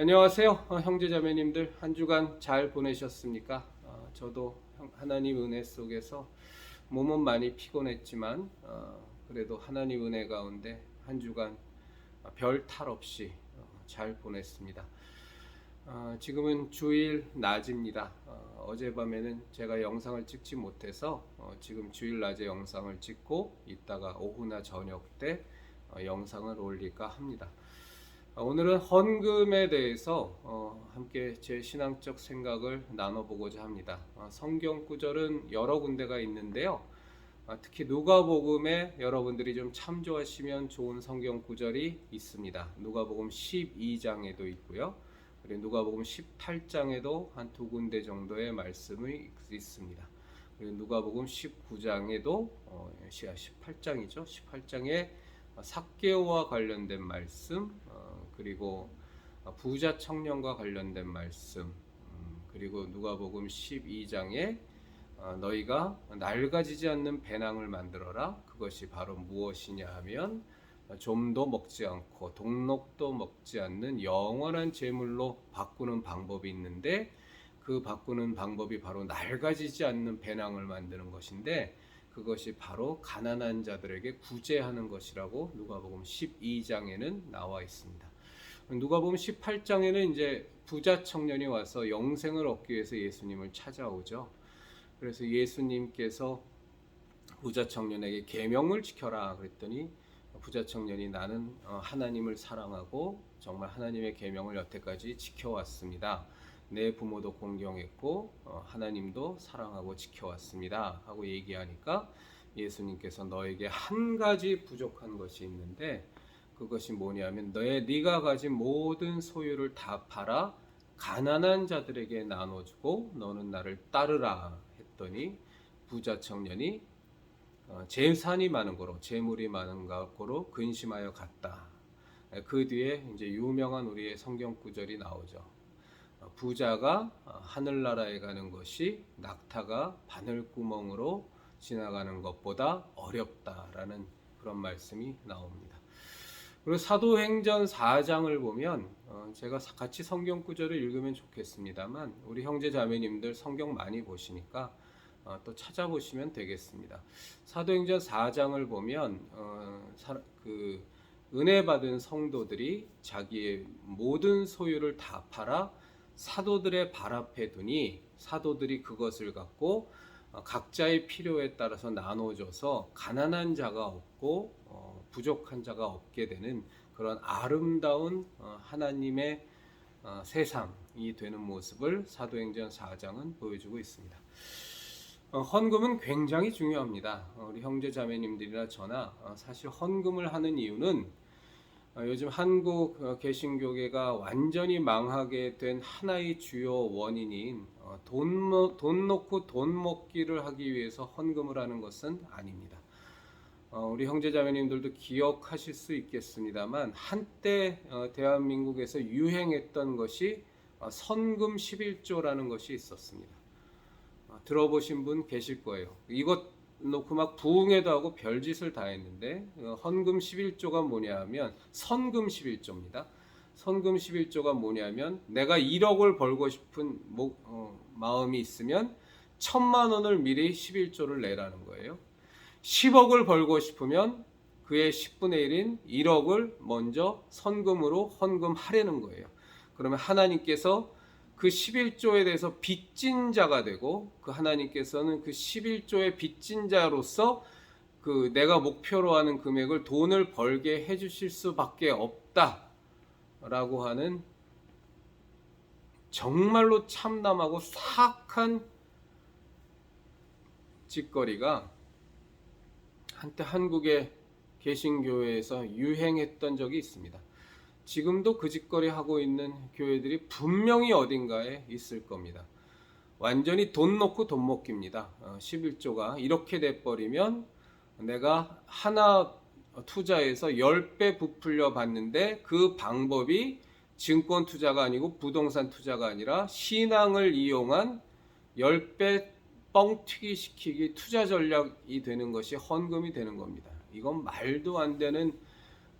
안녕하세요. 형제자매님들 한 주간 잘 보내셨습니까? 저도 하나님 은혜 속에서 몸은 많이 피곤했지만 그래도 하나님 은혜 가운데 한 주간 별 탈 없이 잘 보냈습니다. 지금은 주일 낮입니다. 어젯밤에는 제가 영상을 찍지 못해서 지금 주일 낮에 영상을 찍고 이따가 오후나 저녁 때 영상을 올릴까 합니다. 오늘은 헌금에 대해서 함께 제 신앙적 생각을 나눠보고자 합니다. 성경 구절은 여러 군데가 있는데요. 특히 누가복음에 여러분들이 좀 참조하시면 좋은 성경 구절이 있습니다. 누가복음 12장에도 있고요. 그리고 누가복음 18장에도 한 두 군데 정도의 말씀이 있습니다. 그리고 누가복음 19장에도 18장이죠. 18장에 삭개오와 관련된 말씀, 그리고 부자 청년과 관련된 말씀, 그리고 누가복음 12장에 너희가 낡아지지 않는 배낭을 만들어라. 그것이 바로 무엇이냐 하면 좀도 먹지 않고 동록도 먹지 않는 영원한 제물로 바꾸는 방법이 있는데, 그 바꾸는 방법이 바로 낡아지지 않는 배낭을 만드는 것인데, 그것이 바로 가난한 자들에게 구제하는 것이라고 누가복음 12장에는 나와 있습니다. 누가복음 18장에는 이제 부자 청년이 와서 영생을 얻기 위해서 예수님을 찾아오죠. 그래서 예수님께서 부자 청년에게 계명을 지켜라 그랬더니, 부자 청년이 나는 하나님을 사랑하고 정말 하나님의 계명을 여태까지 지켜왔습니다. 내 부모도 공경했고 하나님도 사랑하고 지켜왔습니다 하고 얘기하니까, 예수님께서 너에게 한 가지 부족한 것이 있는데 그것이 뭐냐면 네가 가진 모든 소유를 다 팔아 가난한 자들에게 나눠주고 너는 나를 따르라 했더니, 부자 청년이 재산이 많은 거로, 재물이 많은 거로 근심하여 갔다. 그 뒤에 이제 유명한 우리의 성경 구절이 나오죠. 부자가 하늘나라에 가는 것이 낙타가 바늘구멍으로 지나가는 것보다 어렵다라는 그런 말씀이 나옵니다. 그리고 사도행전 4장을 보면 제가 같이 성경 구절을 읽으면 좋겠습니다만, 우리 형제 자매님들 성경 많이 보시니까 또 찾아보시면 되겠습니다. 사도행전 4장을 보면 그 은혜 받은 성도들이 자기의 모든 소유를 다 팔아 사도들의 발 앞에 두니, 사도들이 그것을 갖고 각자의 필요에 따라서 나눠줘서 가난한 자가 없고 부족한 자가 없게 되는 그런 아름다운 하나님의 세상이 되는 모습을 사도행전 4장은 보여주고 있습니다. 헌금은 굉장히 중요합니다. 우리 형제 자매님들이나 저나 사실 헌금을 하는 이유는 요즘 한국 개신교계가 완전히 망하게 된 하나의 주요 원인인 돈 놓고 돈 먹기를 하기 위해서 헌금을 하는 것은 아닙니다. 우리 형제자매님들도 기억하실 수 있겠습니다만, 한때 대한민국에서 유행했던 것이 선금 11조라는 것이 있었습니다. 들어보신 분 계실 거예요. 이것 놓고 막 부흥회도 하고 별짓을 다 했는데, 헌금 11조가 뭐냐 하면 선금 11조입니다. 선금 11조가 뭐냐면, 내가 1억을 벌고 싶은 마음이 있으면 1,000만 원을 미리 11조를 내라는 거예요. 10억을 벌고 싶으면 그의 10분의 1인 1억을 먼저 선금으로 헌금하려는 거예요. 그러면 하나님께서 그 11조에 대해서 빚진 자가 되고, 그 하나님께서는 그 11조의 빚진 자로서 그 내가 목표로 하는 금액을 돈을 벌게 해주실 수밖에 없다라고 하는 정말로 참담하고 사악한 짓거리가 한때 한국의 개신교회에서 유행했던 적이 있습니다. 지금도 그 짓거리 하고 있는 교회들이 분명히 어딘가에 있을 겁니다. 완전히 돈 놓고 돈 먹기입니다. 11조가 이렇게 돼버리면 내가 하나 투자해서 10배 부풀려 봤는데, 그 방법이 증권 투자가 아니고 부동산 투자가 아니라 신앙을 이용한 10배 뻥튀기 시키기 투자 전략이 되는 것이 헌금이 되는 겁니다. 이건 말도 안 되는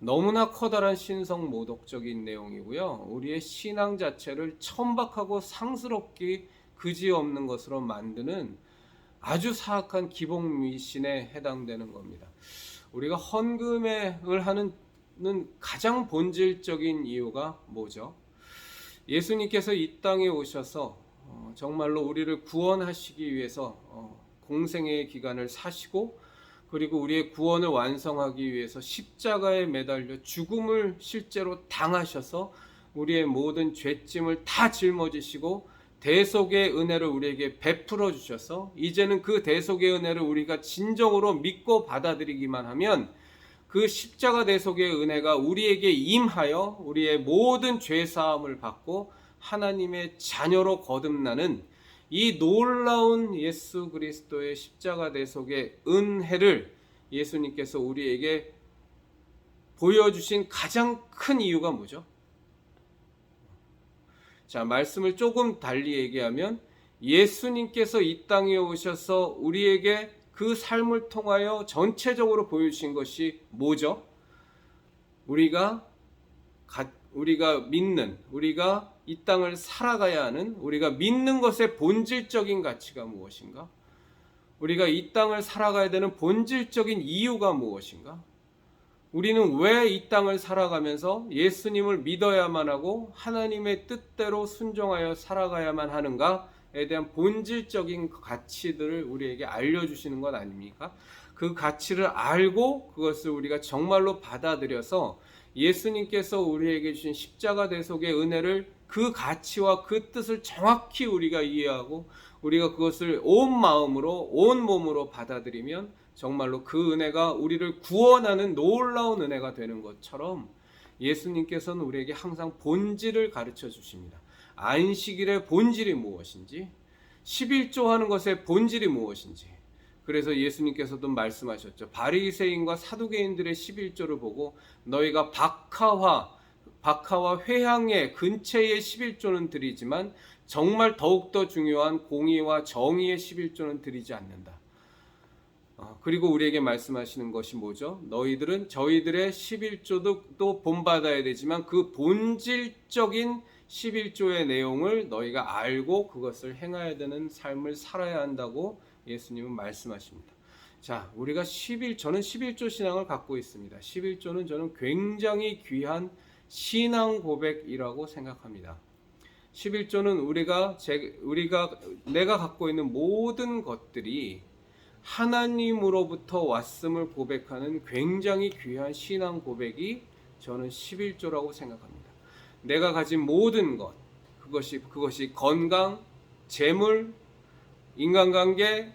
너무나 커다란 신성 모독적인 내용이고요. 우리의 신앙 자체를 천박하고 상스럽기 그지없는 것으로 만드는 아주 사악한 기복 미신에 해당되는 겁니다. 우리가 헌금을 하는 가장 본질적인 이유가 뭐죠? 예수님께서 이 땅에 오셔서 정말로 우리를 구원하시기 위해서 공생의 기간을 사시고, 그리고 우리의 구원을 완성하기 위해서 십자가에 매달려 죽음을 실제로 당하셔서 우리의 모든 죄짐을 다 짊어지시고 대속의 은혜를 우리에게 베풀어 주셔서, 이제는 그 대속의 은혜를 우리가 진정으로 믿고 받아들이기만 하면 그 십자가 대속의 은혜가 우리에게 임하여 우리의 모든 죄 사함을 받고 하나님의 자녀로 거듭나는 이 놀라운 예수 그리스도의 십자가 대속의 은혜를 예수님께서 우리에게 보여주신 가장 큰 이유가 뭐죠? 자, 말씀을 조금 달리 얘기하면 예수님께서 이 땅에 오셔서 우리에게 그 삶을 통하여 전체적으로 보여주신 것이 뭐죠? 우리가 믿는, 우리가 이 땅을 살아가야 하는, 우리가 믿는 것의 본질적인 가치가 무엇인가? 우리가 이 땅을 살아가야 되는 본질적인 이유가 무엇인가? 우리는 왜 이 땅을 살아가면서 예수님을 믿어야만 하고 하나님의 뜻대로 순종하여 살아가야만 하는가에 대한 본질적인 가치들을 우리에게 알려주시는 것 아닙니까? 그 가치를 알고 그것을 우리가 정말로 받아들여서 예수님께서 우리에게 주신 십자가 대속의 은혜를, 그 가치와 그 뜻을 정확히 우리가 이해하고 우리가 그것을 온 마음으로 온 몸으로 받아들이면 정말로 그 은혜가 우리를 구원하는 놀라운 은혜가 되는 것처럼 예수님께서는 우리에게 항상 본질을 가르쳐 주십니다. 안식일의 본질이 무엇인지, 11조 하는 것의 본질이 무엇인지. 그래서 예수님께서도 말씀하셨죠. 바리새인과 사두개인들의 11조를 보고 너희가 박하와 회향의 근처의 11조는 드리지만 정말 더욱더 중요한 공의와 정의의 11조는 드리지 않는다. 그리고 우리에게 말씀하시는 것이 뭐죠? 너희들은 저희들의 11조도 본받아야 되지만 그 본질적인 11조의 내용을 너희가 알고 그것을 행해야 되는 삶을 살아야 한다고 예수님은 말씀하십니다. 자, 우리가 저는 11조 신앙을 갖고 있습니다. 11조는 저는 굉장히 귀한 신앙 고백이라고 생각합니다. 11조는 내가 갖고 있는 모든 것들이 하나님으로부터 왔음을 고백하는 굉장히 귀한 신앙 고백이 저는 11조라고 생각합니다. 내가 가진 모든 것, 그것이 건강, 재물, 인간관계,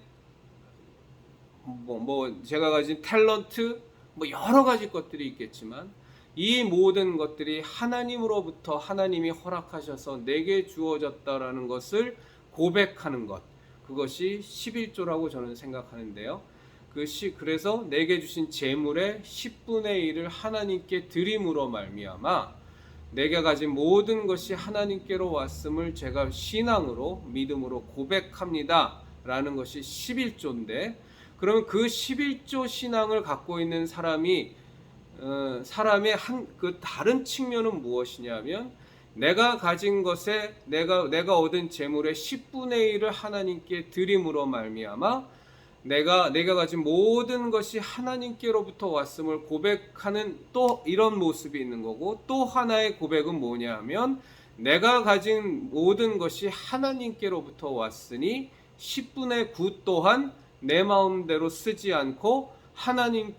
제가 가진 탤런트, 여러 가지 것들이 있겠지만 이 모든 것들이 하나님으로부터 하나님이 허락하셔서 내게 주어졌다라는 것을 고백하는 것, 그것이 11조라고 저는 생각하는데요. 그래서 내게 주신 재물의 10분의 1을 하나님께 드림으로 말미암아 내가 가진 모든 것이 하나님께로 왔음을 제가 신앙으로, 믿음으로 고백합니다 라는 것이 11조인데, 그러면 그 11조 신앙을 갖고 있는 사람의 그 다른 측면은 무엇이냐면, 내가 가진 것에 내가 얻은 재물의 10분의 1을 하나님께 드림으로 말미암아 내가 가진 모든 것이 하나님께로부터 왔음을 고백하는 또 이런 모습이 있는 거고, 또 하나의 고백은 뭐냐 하면 내가 가진 모든 것이 하나님께로부터 왔으니 10분의 9 또한 내 마음대로 쓰지 않고 하나님의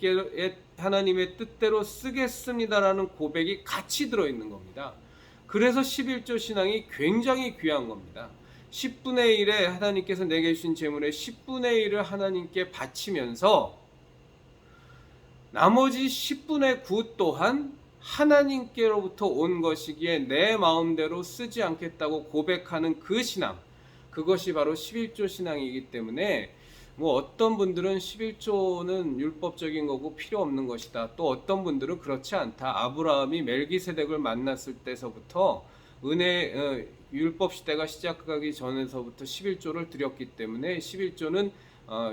뜻대로 쓰겠습니다라는 고백이 같이 들어있는 겁니다. 그래서 11조 신앙이 굉장히 귀한 겁니다. 10분의 1에 하나님께서 내게 주신 재물의 10분의 1을 하나님께 바치면서 나머지 10분의 9 또한 하나님께로부터 온 것이기에 내 마음대로 쓰지 않겠다고 고백하는 그 신앙, 그것이 바로 11조 신앙이기 때문에 어떤 분들은 11조는 율법적인 거고 필요 없는 것이다, 또 어떤 분들은 그렇지 않다, 아브라함이 멜기세덱을 만났을 때서부터 율법 시대가 시작하기 전에서부터 11조를 드렸기 때문에 11조는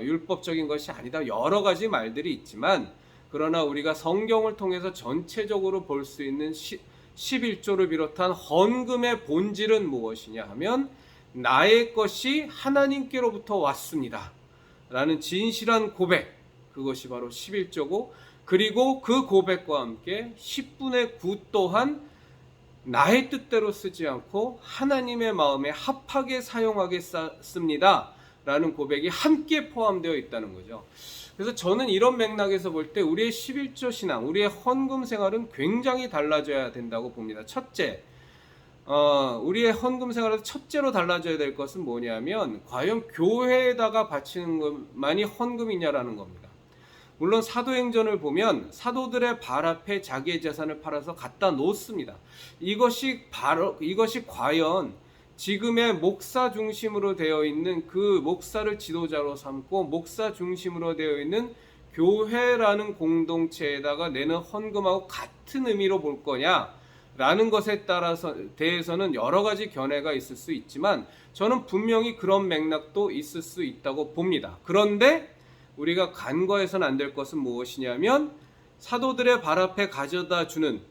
율법적인 것이 아니다, 여러 가지 말들이 있지만 그러나 우리가 성경을 통해서 전체적으로 볼 수 있는 11조를 비롯한 헌금의 본질은 무엇이냐 하면 나의 것이 하나님께로부터 왔습니다 라는 진실한 고백, 그것이 바로 11조고, 그리고 그 고백과 함께 10분의 9 또한 나의 뜻대로 쓰지 않고 하나님의 마음에 합하게 사용하겠습니다 라는 고백이 함께 포함되어 있다는 거죠. 그래서 저는 이런 맥락에서 볼 때 우리의 11조 신앙, 우리의 헌금 생활은 굉장히 달라져야 된다고 봅니다. 첫째, 우리의 헌금 생활에서 첫째로 달라져야 될 것은 뭐냐면 과연 교회에다가 바치는 것만이 헌금이냐라는 겁니다. 물론 사도행전을 보면 사도들의 발 앞에 자기의 재산을 팔아서 갖다 놓습니다. 이것이 과연 지금의 목사 중심으로 되어 있는 그 목사를 지도자로 삼고 목사 중심으로 되어 있는 교회라는 공동체에다가 내는 헌금하고 같은 의미로 볼 거냐라는 것에 대해서는 여러 가지 견해가 있을 수 있지만 저는 분명히 그런 맥락도 있을 수 있다고 봅니다. 그런데 우리가 간과해서는 안 될 것은 무엇이냐면 사도들의 발 앞에 가져다 주는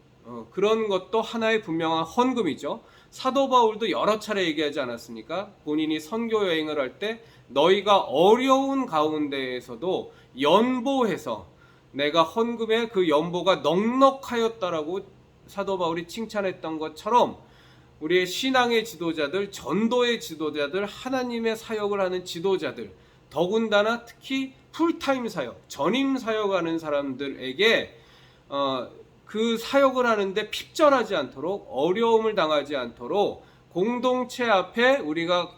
그런 것도 하나의 분명한 헌금이죠. 사도 바울도 여러 차례 얘기하지 않았습니까? 본인이 선교 여행을 할 때 너희가 어려운 가운데에서도 연보해서 내가 헌금의 그 연보가 넉넉하였다라고 사도 바울이 칭찬했던 것처럼 우리의 신앙의 지도자들, 전도의 지도자들, 하나님의 사역을 하는 지도자들, 더군다나 특히 풀타임 사역, 전임 사역하는 사람들에게 그 사역을 하는데 핍절하지 않도록, 어려움을 당하지 않도록 공동체 앞에 우리가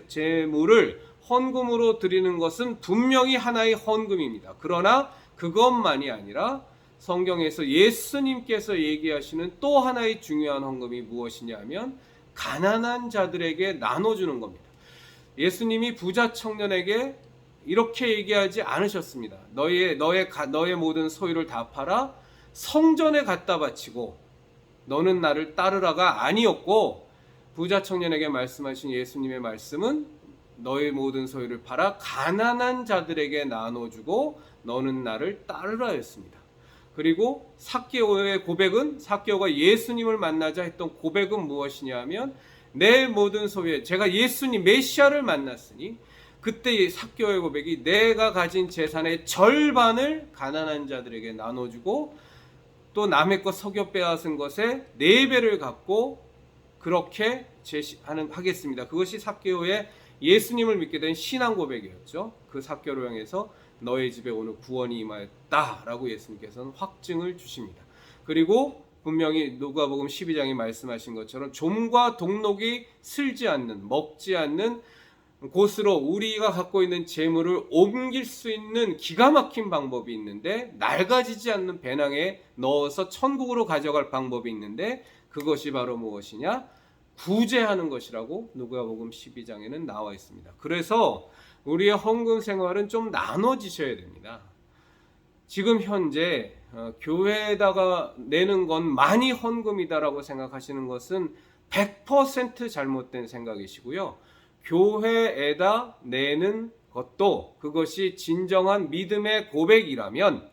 재물을 헌금으로 드리는 것은 분명히 하나의 헌금입니다. 그러나 그것만이 아니라 성경에서 예수님께서 얘기하시는 또 하나의 중요한 헌금이 무엇이냐 하면 가난한 자들에게 나눠주는 겁니다. 예수님이 부자 청년에게 이렇게 얘기하지 않으셨습니다. 너의 모든 소유를 다 팔아 성전에 갖다 바치고 너는 나를 따르라가 아니었고, 부자 청년에게 말씀하신 예수님의 말씀은 너의 모든 소유를 팔아 가난한 자들에게 나눠주고 너는 나를 따르라였습니다. 그리고 삭개오의 고백은, 삭개오가 예수님을 만나자 했던 고백은 무엇이냐 하면 내 모든 소유에, 제가 예수님 메시아를 만났으니 그때 삭개오의 고백이 내가 가진 재산의 절반을 가난한 자들에게 나눠주고 또 남의 것 속여 빼앗은 것에 4배를 갚고 그렇게 하겠습니다. 그것이 삭개오의 예수님을 믿게 된 신앙 고백이었죠. 그 삭개오를 향해서 너의 집에 오늘 구원이 임하였다라고 예수님께서는 확증을 주십니다. 그리고 분명히 누가복음 12장에 말씀하신 것처럼 좀과 동록이 슬지 않는, 먹지 않는 곳으로 우리가 갖고 있는 재물을 옮길 수 있는 기가 막힌 방법이 있는데, 낡아지지 않는 배낭에 넣어서 천국으로 가져갈 방법이 있는데 그것이 바로 무엇이냐? 구제하는 것이라고 누가복음 12장에는 나와 있습니다. 그래서 우리의 헌금 생활은 좀 나눠지셔야 됩니다. 지금 현재 교회에다가 내는 건 많이 헌금이다라고 생각하시는 것은 100% 잘못된 생각이시고요. 교회에다 내는 것도 그것이 진정한 믿음의 고백이라면,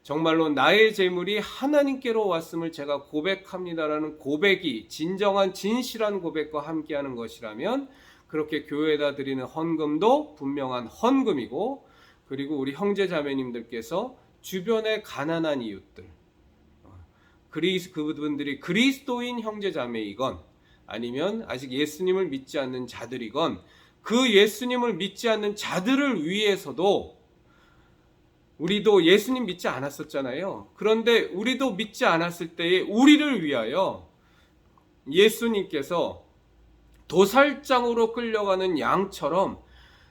정말로 나의 재물이 하나님께로 왔음을 제가 고백합니다라는 고백이 진정한 진실한 고백과 함께하는 것이라면 그렇게 교회에다 드리는 헌금도 분명한 헌금이고, 그리고 우리 형제 자매님들께서 주변의 가난한 이웃들, 그분들이 그리스도인 형제 자매이건 아니면 아직 예수님을 믿지 않는 자들이건, 그 예수님을 믿지 않는 자들을 위해서도, 우리도 예수님 믿지 않았었잖아요. 그런데 우리도 믿지 않았을 때에 우리를 위하여 예수님께서 도살장으로 끌려가는 양처럼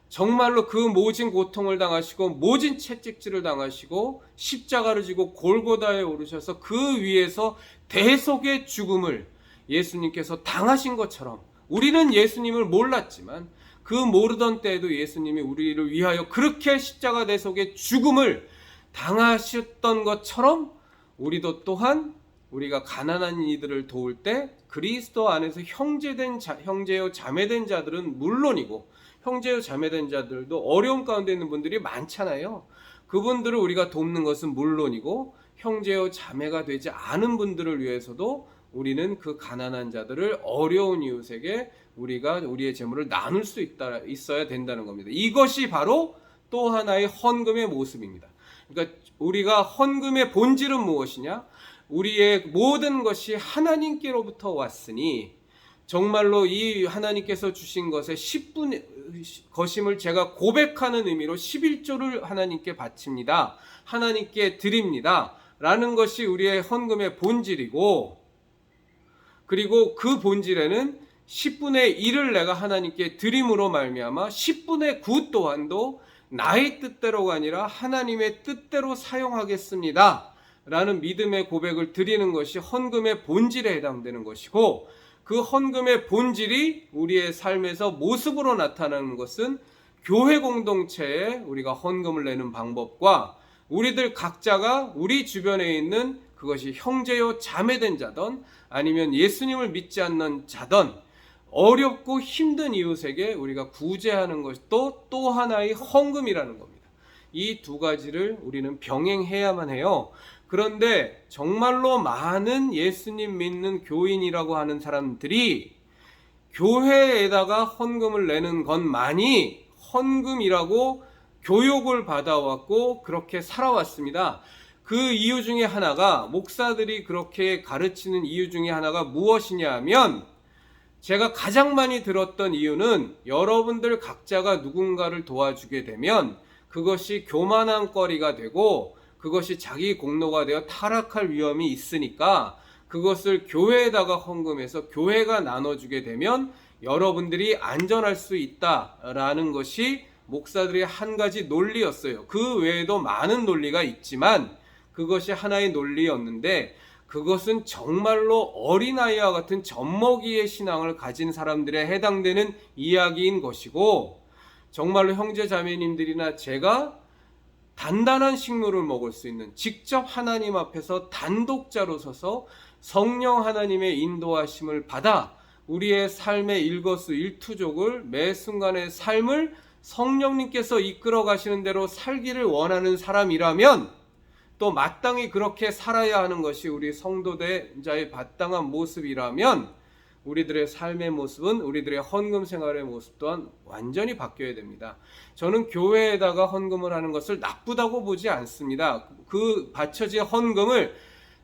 정말로 그 모진 고통을 당하시고 모진 채찍질을 당하시고 십자가를 지고 골고다에 오르셔서 그 위에서 대속의 죽음을 예수님께서 당하신 것처럼, 우리는 예수님을 몰랐지만 그 모르던 때에도 예수님이 우리를 위하여 그렇게 십자가 대속의 죽음을 당하셨던 것처럼 우리도 또한 우리가 가난한 이들을 도울 때 그리스도 안에서 형제요 자매된 자들은 물론이고 형제요 자매된 자들도 어려움 가운데 있는 분들이 많잖아요. 그분들을 우리가 돕는 것은 물론이고 형제요 자매가 되지 않은 분들을 위해서도 우리는 그 가난한 자들을 어려운 이웃에게 우리가 우리의 재물을 나눌 수 있어야 된다는 겁니다. 이것이 바로 또 하나의 헌금의 모습입니다. 그러니까 우리가 헌금의 본질은 무엇이냐? 우리의 모든 것이 하나님께로부터 왔으니 정말로 이 하나님께서 주신 것의 10분 것임을 제가 고백하는 의미로 11조를 하나님께 바칩니다. 하나님께 드립니다. 라는 것이 우리의 헌금의 본질이고, 그리고 그 본질에는 10분의 1을 내가 하나님께 드림으로 말미암아 10분의 9 또한도 나의 뜻대로가 아니라 하나님의 뜻대로 사용하겠습니다. 라는 믿음의 고백을 드리는 것이 헌금의 본질에 해당되는 것이고, 그 헌금의 본질이 우리의 삶에서 모습으로 나타나는 것은 교회 공동체에 우리가 헌금을 내는 방법과 우리들 각자가 우리 주변에 있는 그것이 형제요 자매된 자든 아니면 예수님을 믿지 않는 자든 어렵고 힘든 이웃에게 우리가 구제하는 것도 또 하나의 헌금이라는 겁니다. 이 두 가지를 우리는 병행해야만 해요. 그런데 정말로 많은 예수님 믿는 교인이라고 하는 사람들이 교회에다가 헌금을 내는 것만이 헌금이라고 교육을 받아왔고 그렇게 살아왔습니다. 그 이유 중에 하나가, 목사들이 그렇게 가르치는 이유 중에 하나가 무엇이냐 하면, 제가 가장 많이 들었던 이유는 여러분들 각자가 누군가를 도와주게 되면 그것이 교만한 거리가 되고 그것이 자기 공로가 되어 타락할 위험이 있으니까 그것을 교회에다가 헌금해서 교회가 나눠주게 되면 여러분들이 안전할 수 있다라는 것이 목사들의 한 가지 논리였어요. 그 외에도 많은 논리가 있지만 그것이 하나의 논리였는데, 그것은 정말로 어린아이와 같은 젖먹이의 신앙을 가진 사람들에 해당되는 이야기인 것이고, 정말로 형제 자매님들이나 제가 단단한 식물을 먹을 수 있는, 직접 하나님 앞에서 단독자로 서서 성령 하나님의 인도하심을 받아 우리의 삶의 일거수일투족을, 매 순간의 삶을 성령님께서 이끌어 가시는 대로 살기를 원하는 사람이라면, 또 마땅히 그렇게 살아야 하는 것이 우리 성도자의 마땅한 모습이라면, 우리들의 삶의 모습은, 우리들의 헌금 생활의 모습 또한 완전히 바뀌어야 됩니다. 저는 교회에다가 헌금을 하는 것을 나쁘다고 보지 않습니다. 그 바쳐진 헌금을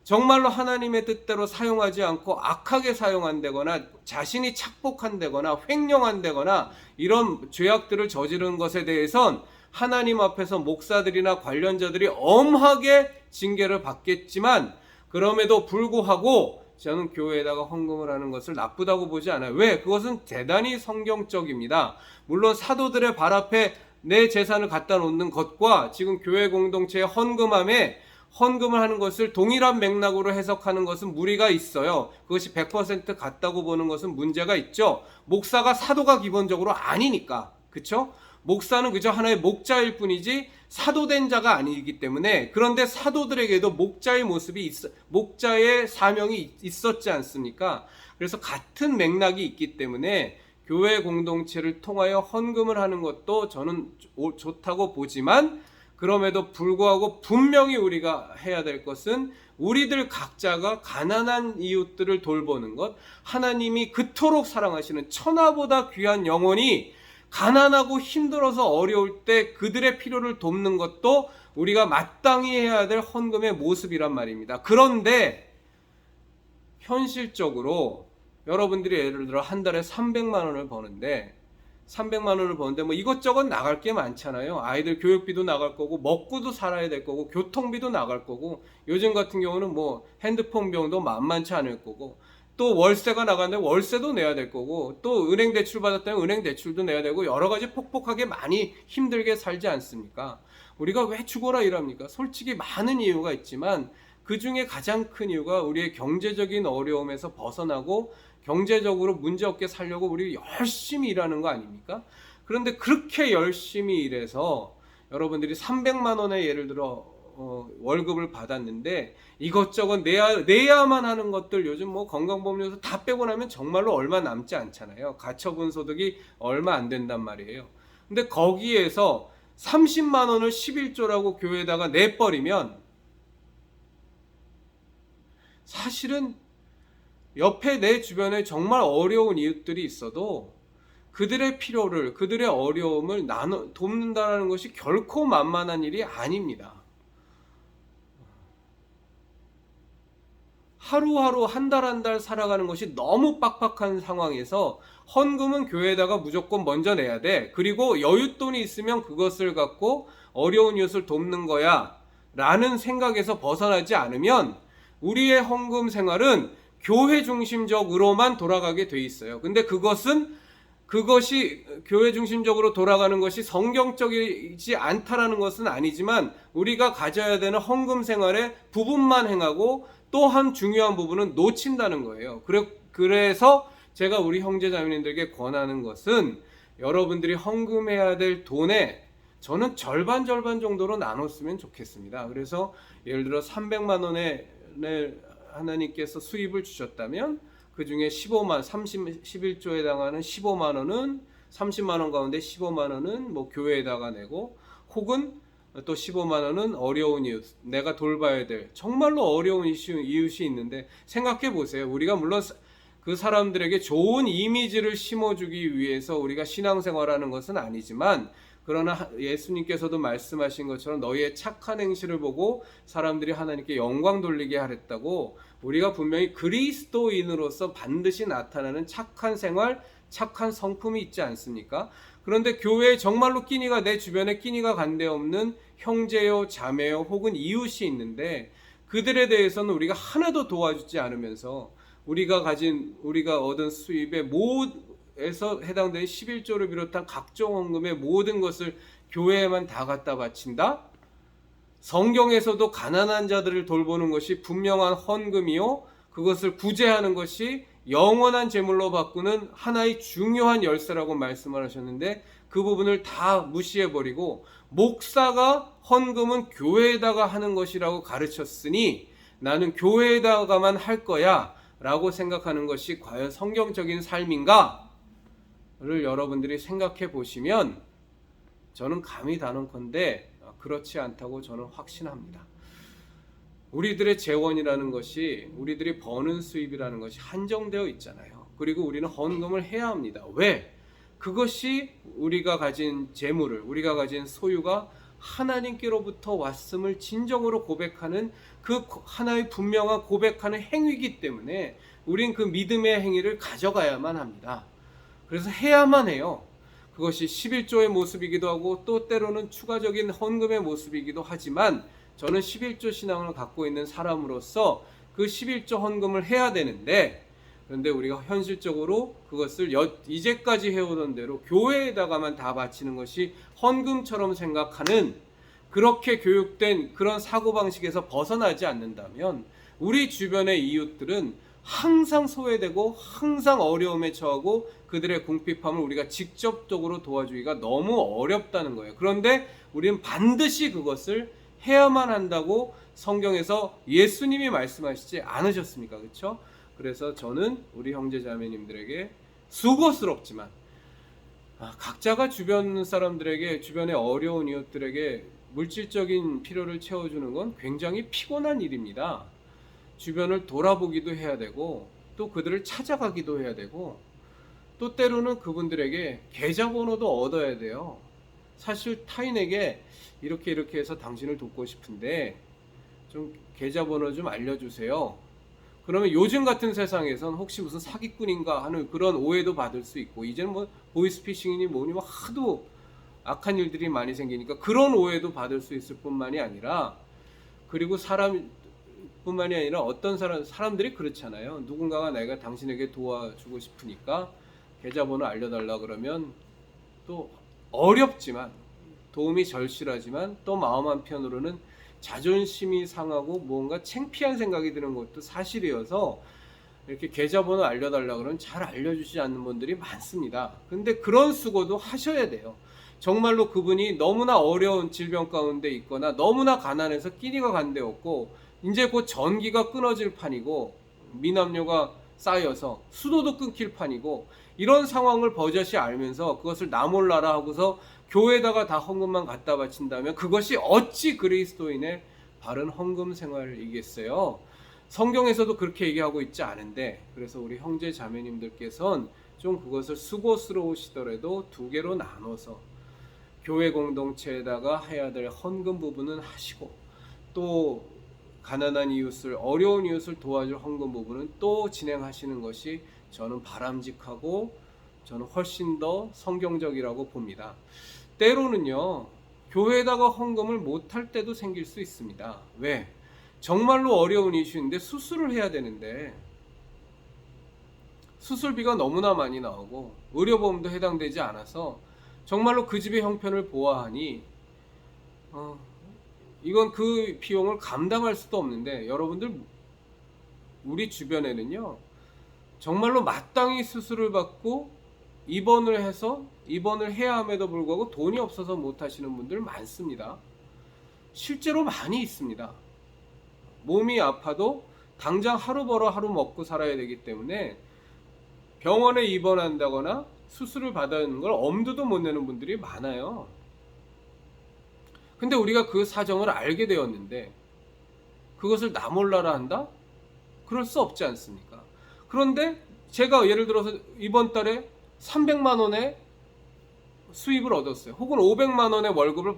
정말로 하나님의 뜻대로 사용하지 않고 악하게 사용한다거나 자신이 착복한다거나 횡령한다거나 이런 죄악들을 저지르는 것에 대해선 하나님 앞에서 목사들이나 관련자들이 엄하게 징계를 받겠지만, 그럼에도 불구하고 저는 교회에다가 헌금을 하는 것을 나쁘다고 보지 않아요. 왜? 그것은 대단히 성경적입니다. 물론 사도들의 발 앞에 내 재산을 갖다 놓는 것과 지금 교회 공동체의 헌금함에 헌금을 하는 것을 동일한 맥락으로 해석하는 것은 무리가 있어요. 그것이 100% 같다고 보는 것은 문제가 있죠. 목사가 사도가 기본적으로 아니니까. 그렇죠? 목사는 그저 하나의 목자일 뿐이지 사도된 자가 아니기 때문에. 그런데 사도들에게도 목자의 모습이 목자의 사명이 있었지 않습니까? 그래서 같은 맥락이 있기 때문에 교회 공동체를 통하여 헌금을 하는 것도 저는 좋다고 보지만, 그럼에도 불구하고 분명히 우리가 해야 될 것은 우리들 각자가 가난한 이웃들을 돌보는 것, 하나님이 그토록 사랑하시는 천하보다 귀한 영혼이 가난하고 힘들어서 어려울 때 그들의 필요를 돕는 것도 우리가 마땅히 해야 될 헌금의 모습이란 말입니다. 그런데 현실적으로 여러분들이 예를 들어 한 달에 300만 원을 버는데 뭐 이것저것 나갈 게 많잖아요. 아이들 교육비도 나갈 거고, 먹고도 살아야 될 거고, 교통비도 나갈 거고, 요즘 같은 경우는 뭐 핸드폰 비용도 만만치 않을 거고, 또 월세가 나가는데 월세도 내야 될 거고, 또 은행 대출 받았다면 은행 대출도 내야 되고, 여러 가지 폭폭하게 많이 힘들게 살지 않습니까? 우리가 왜 죽어라 이럽니까? 솔직히 많은 이유가 있지만 그 중에 가장 큰 이유가 우리의 경제적인 어려움에서 벗어나고 경제적으로 문제없게 살려고 우리 열심히 일하는 거 아닙니까? 그런데 그렇게 열심히 일해서 여러분들이 300만 원의 예를 들어 월급을 받았는데 이것저것 내야만 하는 것들, 요즘 뭐 건강보험료도 다 빼고 나면 정말로 얼마 남지 않잖아요. 가처분 소득이 얼마 안 된단 말이에요. 근데 거기에서 30만 원을 11조라고 교회에다가 내버리면 사실은 옆에 내 주변에 정말 어려운 이웃들이 있어도 그들의 필요를, 그들의 어려움을 돕는다는 것이 결코 만만한 일이 아닙니다. 하루하루 한 달 한 달 살아가는 것이 너무 빡빡한 상황에서 헌금은 교회에다가 무조건 먼저 내야 돼. 그리고 여윳돈이 있으면 그것을 갖고 어려운 이웃을 돕는 거야 라는 생각에서 벗어나지 않으면 우리의 헌금 생활은 교회 중심적으로만 돌아가게 돼 있어요. 근데 그것이 교회 중심적으로 돌아가는 것이 성경적이지 않다라는 것은 아니지만 우리가 가져야 되는 헌금 생활의 부분만 행하고 또 한 중요한 부분은 놓친다는 거예요. 그래서 제가 우리 형제자매님들에게 권하는 것은 여러분들이 헌금해야 될 돈에 저는 절반 정도로 나눴으면 좋겠습니다. 그래서 예를 들어 300만 원에 하나님께서 수입을 주셨다면 그 중에 11조에 해당하는 15만 원은 30만 원 가운데 15만 원은 뭐 교회에다가 내고 혹은 또 15만 원은 어려운 이웃, 내가 돌봐야 될 정말로 어려운 이웃이 있는데 생각해 보세요. 우리가 물론 그 사람들에게 좋은 이미지를 심어주기 위해서 우리가 신앙생활하는 것은 아니지만 그러나 예수님께서도 말씀하신 것처럼 너희의 착한 행실을 보고 사람들이 하나님께 영광 돌리게 하랬다고 우리가 분명히 그리스도인으로서 반드시 나타나는 착한 생활, 착한 성품이 있지 않습니까? 그런데 교회에 정말로 내 주변에 끼니가 간데 없는 형제요, 자매요, 혹은 이웃이 있는데 그들에 대해서는 우리가 하나도 도와주지 않으면서 우리가 얻은 수입의 에서 해당되는 11조를 비롯한 각종 헌금의 모든 것을 교회에만 다 갖다 바친다? 성경에서도 가난한 자들을 돌보는 것이 분명한 헌금이요, 그것을 구제하는 것이 영원한 제물로 바꾸는 하나의 중요한 열쇠라고 말씀을 하셨는데 그 부분을 다 무시해버리고 목사가 헌금은 교회에다가 하는 것이라고 가르쳤으니 나는 교회에다가만 할 거야 라고 생각하는 것이 과연 성경적인 삶인가? 를 여러분들이 생각해 보시면 저는 감히 단언컨대 그렇지 않다고 저는 확신합니다. 우리들의 재원이라는 것이, 우리들이 버는 수입이라는 것이 한정되어 있잖아요. 그리고 우리는 헌금을 해야 합니다. 왜? 그것이 우리가 가진 재물을, 우리가 가진 소유가 하나님께로부터 왔음을 진정으로 고백하는 그 하나의 분명한 고백하는 행위이기 때문에 우린 그 믿음의 행위를 가져가야만 합니다. 그래서 해야만 해요. 그것이 11조의 모습이기도 하고 또 때로는 추가적인 헌금의 모습이기도 하지만 저는 11조 신앙을 갖고 있는 사람으로서 그 11조 헌금을 해야 되는데, 그런데 우리가 현실적으로 그것을 이제까지 해오던 대로 교회에다가만 다 바치는 것이 헌금처럼 생각하는 그렇게 교육된 그런 사고방식에서 벗어나지 않는다면 우리 주변의 이웃들은 항상 소외되고 항상 어려움에 처하고 그들의 궁핍함을 우리가 직접적으로 도와주기가 너무 어렵다는 거예요. 그런데 우리는 반드시 그것을 해야만 한다고 성경에서 예수님이 말씀하시지 않으셨습니까? 그렇죠? 그래서 저는 우리 형제자매님들에게 수고스럽지만 각자가 주변 사람들에게, 주변의 어려운 이웃들에게 물질적인 필요를 채워주는 건 굉장히 피곤한 일입니다. 주변을 돌아보기도 해야 되고 또 그들을 찾아가기도 해야 되고 또 때로는 그분들에게 계좌번호도 얻어야 돼요. 사실 타인에게 이렇게 해서 당신을 돕고 싶은데 좀 계좌번호 좀 알려주세요. 그러면 요즘 같은 세상에선 혹시 무슨 사기꾼인가 하는 그런 오해도 받을 수 있고, 이제는 뭐 보이스피싱이니 뭐니 뭐 하도 악한 일들이 많이 생기니까 그런 오해도 받을 수 있을 뿐만이 아니라, 그리고 뿐만이 아니라 어떤 사람들이 그렇잖아요. 누군가가 내가 당신에게 도와주고 싶으니까 계좌번호 알려달라 그러면 또 어렵지만, 도움이 절실하지만 또 마음 한편으로는 자존심이 상하고 뭔가 창피한 생각이 드는 것도 사실이어서 이렇게 계좌번호 알려달라 그러면 잘 알려주지 않는 분들이 많습니다. 근데 그런 수고도 하셔야 돼요. 정말로 그분이 너무나 어려운 질병 가운데 있거나 너무나 가난해서 끼니가 간데 없고 이제 곧 전기가 끊어질 판이고 미납료가 쌓여서 수도도 끊길 판이고, 이런 상황을 버젓이 알면서 그것을 나 몰라라 하고서 교회에다가 다 헌금만 갖다 바친다면 그것이 어찌 그리스도인의 바른 헌금 생활이겠어요? 성경에서도 그렇게 얘기하고 있지 않은데, 그래서 우리 형제 자매님들께서는 좀 그것을 수고스러우시더라도 두 개로 나눠서 교회 공동체에다가 해야 될 헌금 부분은 하시고, 또 가난한 이웃을, 어려운 이웃을 도와줄 헌금 부분은 또 진행하시는 것이 저는 바람직하고 저는 훨씬 더 성경적이라고 봅니다. 때로는요, 교회에다가 헌금을 못할 때도 생길 수 있습니다. 왜? 정말로 어려운 이슈인데 수술을 해야 되는데 수술비가 너무나 많이 나오고 의료보험도 해당되지 않아서 정말로 그 집의 형편을 보아하니 이건 그 비용을 감당할 수도 없는데, 여러분들 우리 주변에는요 정말로 마땅히 수술을 받고 입원을 해야 함에도 불구하고 돈이 없어서 못 하시는 분들 많습니다. 실제로 많이 있습니다. 몸이 아파도 당장 하루 벌어 하루 먹고 살아야 되기 때문에 병원에 입원한다거나 수술을 받는 걸 엄두도 못 내는 분들이 많아요. 근데 우리가 그 사정을 알게 되었는데 그것을 나 몰라라 한다? 그럴 수 없지 않습니까? 그런데 제가 예를 들어서 이번 달에 300만 원의 수입을 얻었어요. 혹은 500만 원의 월급을,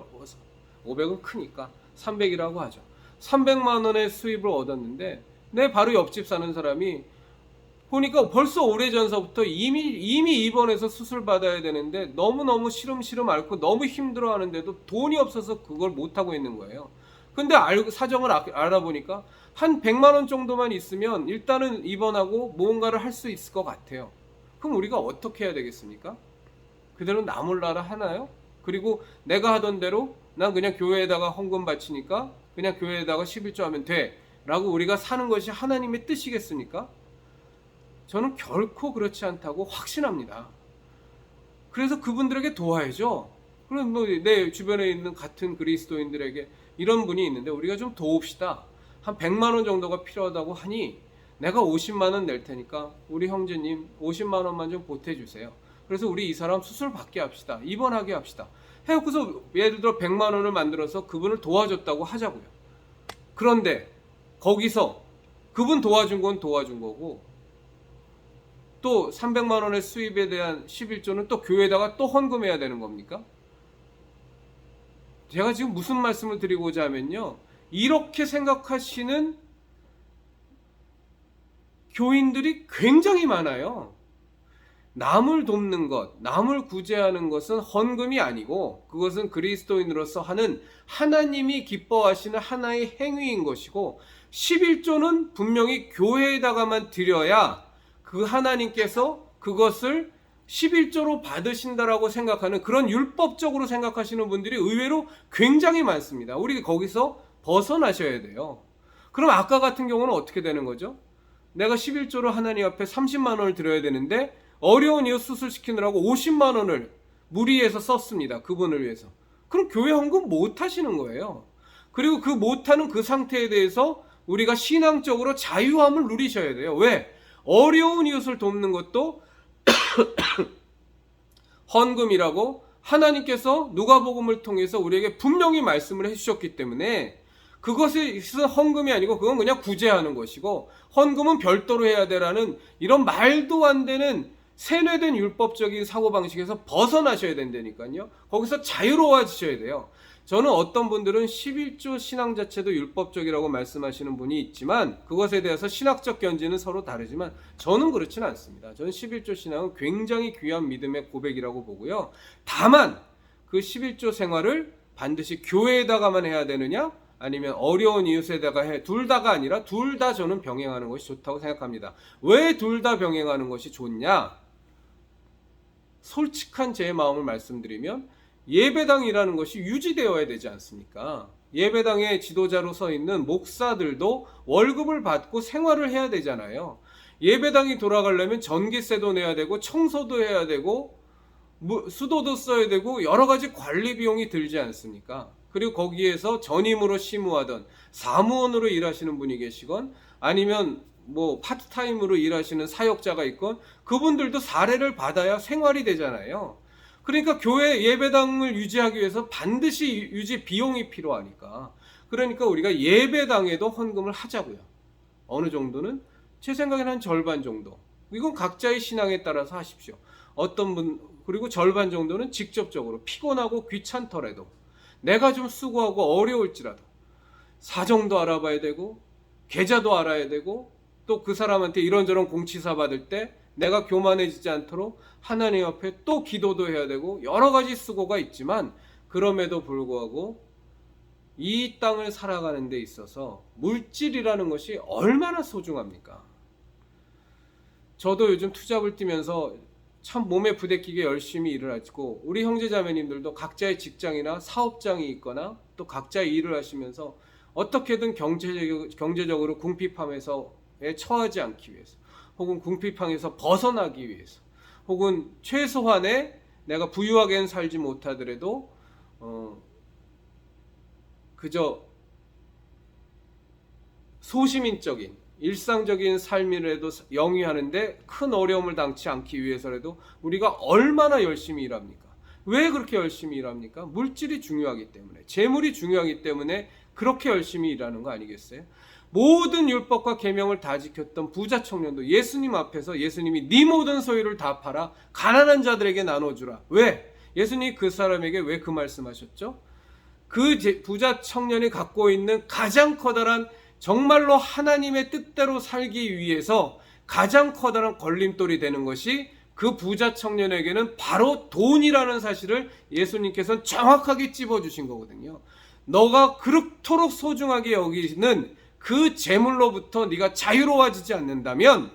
500은 크니까 300이라고 하죠. 300만 원의 수입을 얻었는데 내 바로 옆집 사는 사람이 보니까 벌써 오래전서부터 이미 입원해서 수술 받아야 되는데 너무너무 시름시름 앓고 너무 힘들어 하는데도 돈이 없어서 그걸 못하고 있는 거예요. 근데 사정을 알아보니까 한 100만 원 정도만 있으면 일단은 입원하고 무언가를 할 수 있을 것 같아요. 그럼 우리가 어떻게 해야 되겠습니까? 그대로 나 몰라라 하나요? 그리고 내가 하던 대로 난 그냥 교회에다가 헌금 바치니까 그냥 교회에다가 11조 하면 돼 라고 우리가 사는 것이 하나님의 뜻이겠습니까? 저는 결코 그렇지 않다고 확신합니다. 그래서 그분들에게 도와야죠. 그럼 뭐 내 주변에 있는 같은 그리스도인들에게 이런 분이 있는데 우리가 좀 도웁시다. 한 100만 원 정도가 필요하다고 하니 내가 50만 원 낼 테니까 우리 형제님 50만 원만 좀 보태주세요. 그래서 우리 이 사람 수술 받게 합시다. 입원하게 합시다. 해놓고서 예를 들어 100만 원을 만들어서 그분을 도와줬다고 하자고요. 그런데 거기서 그분 도와준 건 도와준 거고 또 300만 원의 수입에 대한 11조는 또 교회에다가 또 헌금해야 되는 겁니까? 제가 지금 무슨 말씀을 드리고자 하면요, 이렇게 생각하시는 교인들이 굉장히 많아요. 남을 돕는 것, 남을 구제하는 것은 헌금이 아니고 그것은 그리스도인으로서 하는 하나님이 기뻐하시는 하나의 행위인 것이고, 11조는 분명히 교회에다가만 드려야 그 하나님께서 그것을 11조로 받으신다라고 생각하는, 그런 율법적으로 생각하시는 분들이 의외로 굉장히 많습니다. 우리 거기서 벗어나셔야 돼요. 그럼 아까 같은 경우는 어떻게 되는 거죠? 내가 11조로 하나님 앞에 30만 원을 드려야 되는데 어려운 이웃 수술시키느라고 50만 원을 무리해서 썼습니다. 그분을 위해서. 그럼 교회 헌금 못 하시는 거예요. 그리고 그 못하는 그 상태에 대해서 우리가 신앙적으로 자유함을 누리셔야 돼요. 왜? 어려운 이웃을 돕는 것도 헌금이라고 하나님께서 누가복음을 통해서 우리에게 분명히 말씀을 해주셨기 때문에 그것이 헌금이 아니고 그건 그냥 구제하는 것이고, 헌금은 별도로 해야 되라는 이런 말도 안 되는 세뇌된 율법적인 사고방식에서 벗어나셔야 된다니까요. 거기서 자유로워지셔야 돼요. 저는 어떤 분들은 11조 신앙 자체도 율법적이라고 말씀하시는 분이 있지만 그것에 대해서 신학적 견지는 서로 다르지만 저는 그렇지는 않습니다. 저는 11조 신앙은 굉장히 귀한 믿음의 고백이라고 보고요. 다만 그 11조 생활을 반드시 교회에다가만 해야 되느냐 아니면 어려운 이웃에다가 해, 둘 다가 아니라 둘 다 저는 병행하는 것이 좋다고 생각합니다. 왜 둘 다 병행하는 것이 좋냐? 솔직한 제 마음을 말씀드리면 예배당이라는 것이 유지되어야 되지 않습니까? 예배당의 지도자로 서 있는 목사들도 월급을 받고 생활을 해야 되잖아요. 예배당이 돌아가려면 전기세도 내야 되고 청소도 해야 되고 수도도 써야 되고 여러 가지 관리 비용이 들지 않습니까? 그리고 거기에서 전임으로 심우하던 사무원으로 일하시는 분이 계시건 아니면 뭐 파트타임으로 일하시는 사역자가 있건 그분들도 사례를 받아야 생활이 되잖아요. 그러니까 교회 예배당을 유지하기 위해서 반드시 유지 비용이 필요하니까, 그러니까 우리가 예배당에도 헌금을 하자고요. 어느 정도는 제 생각에는 한 절반 정도. 이건 각자의 신앙에 따라서 하십시오. 어떤 분, 그리고 절반 정도는 직접적으로 피곤하고 귀찮더라도, 내가 좀 수고하고 어려울지라도 사정도 알아봐야 되고 계좌도 알아야 되고, 또 그 사람한테 이런저런 공치사 받을 때 내가 교만해지지 않도록 하나님 앞에 또 기도도 해야 되고, 여러 가지 수고가 있지만 그럼에도 불구하고 이 땅을 살아가는 데 있어서 물질이라는 것이 얼마나 소중합니까? 저도 요즘 투잡을 뛰면서 참 몸에 부대끼게 열심히 일을 하시고, 우리 형제자매님들도 각자의 직장이나 사업장이 있거나 또 각자의 일을 하시면서 어떻게든 경제적으로 궁핍함에서에 처하지 않기 위해서, 혹은 궁핍함에서 벗어나기 위해서, 혹은 최소한의 내가 부유하게는 살지 못하더라도 그저 소시민적인 일상적인 삶이라도 영위하는데 큰 어려움을 당치 않기 위해서라도 우리가 얼마나 열심히 일합니까? 왜 그렇게 열심히 일합니까? 물질이 중요하기 때문에, 재물이 중요하기 때문에 그렇게 열심히 일하는 거 아니겠어요? 모든 율법과 계명을 다 지켰던 부자 청년도 예수님 앞에서 예수님이 네 모든 소유를 다 팔아 가난한 자들에게 나눠주라. 왜? 예수님이 그 사람에게 왜 그 말씀하셨죠? 그 부자 청년이 갖고 있는 가장 커다란, 정말로 하나님의 뜻대로 살기 위해서 가장 커다란 걸림돌이 되는 것이 그 부자 청년에게는 바로 돈이라는 사실을 예수님께서는 정확하게 찝어주신 거거든요. 너가 그렇도록 소중하게 여기는 그 재물로부터 네가 자유로워지지 않는다면,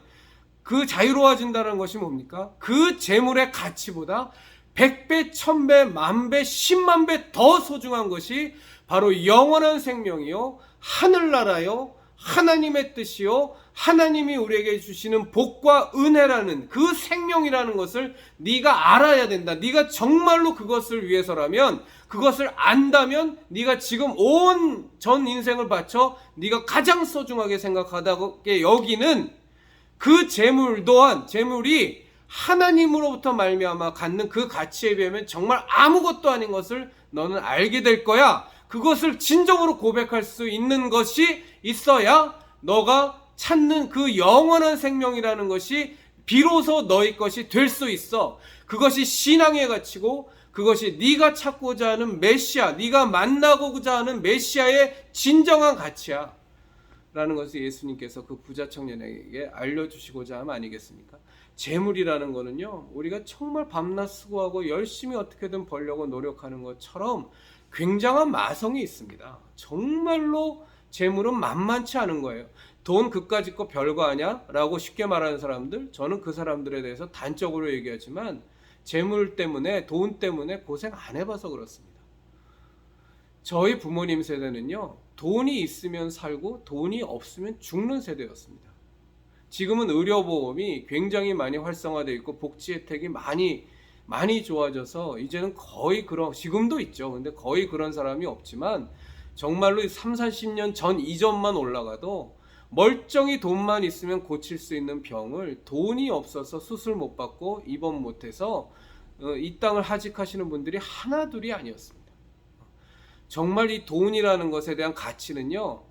그 자유로워진다는 것이 뭡니까? 그 재물의 가치보다 100배, 1000배, 만배, 10만배 더 소중한 것이 바로 영원한 생명이요, 하늘나라요, 하나님의 뜻이요, 하나님이 우리에게 주시는 복과 은혜라는 그 생명이라는 것을 네가 알아야 된다. 네가 정말로 그것을 위해서라면, 그것을 안다면 네가 지금 온 전 인생을 바쳐 네가 가장 소중하게 생각하다고 여기는 그 재물 또한, 재물이 하나님으로부터 말미암아 갖는 그 가치에 비하면 정말 아무것도 아닌 것을 너는 알게 될 거야. 그것을 진정으로 고백할 수 있는 것이 있어야 너가 찾는 그 영원한 생명이라는 것이 비로소 너의 것이 될 수 있어. 그것이 신앙의 가치고, 그것이 네가 찾고자 하는 메시아, 네가 만나고자 하는 메시아의 진정한 가치야 라는 것을 예수님께서 그 부자 청년에게 알려주시고자 함 아니겠습니까? 재물이라는 거는요, 우리가 정말 밤낮 수고하고 열심히 어떻게든 벌려고 노력하는 것처럼 굉장한 마성이 있습니다. 정말로 재물은 만만치 않은 거예요. 돈 그까짓 거 별거 아냐? 라고 쉽게 말하는 사람들, 저는 그 사람들에 대해서 단적으로 얘기하지만 재물 때문에, 돈 때문에 고생 안 해봐서 그렇습니다. 저희 부모님 세대는요, 돈이 있으면 살고 돈이 없으면 죽는 세대였습니다. 지금은 의료보험이 굉장히 많이 활성화되어 있고 복지 혜택이 많이 좋아져서 이제는 거의 그런, 지금도 있죠. 근데 거의 그런 사람이 없지만 정말로 3, 40년 전 이전만 올라가도 멀쩡히 돈만 있으면 고칠 수 있는 병을 돈이 없어서 수술 못 받고 입원 못해서 이 땅을 하직하시는 분들이 하나둘이 아니었습니다. 정말 이 돈이라는 것에 대한 가치는요,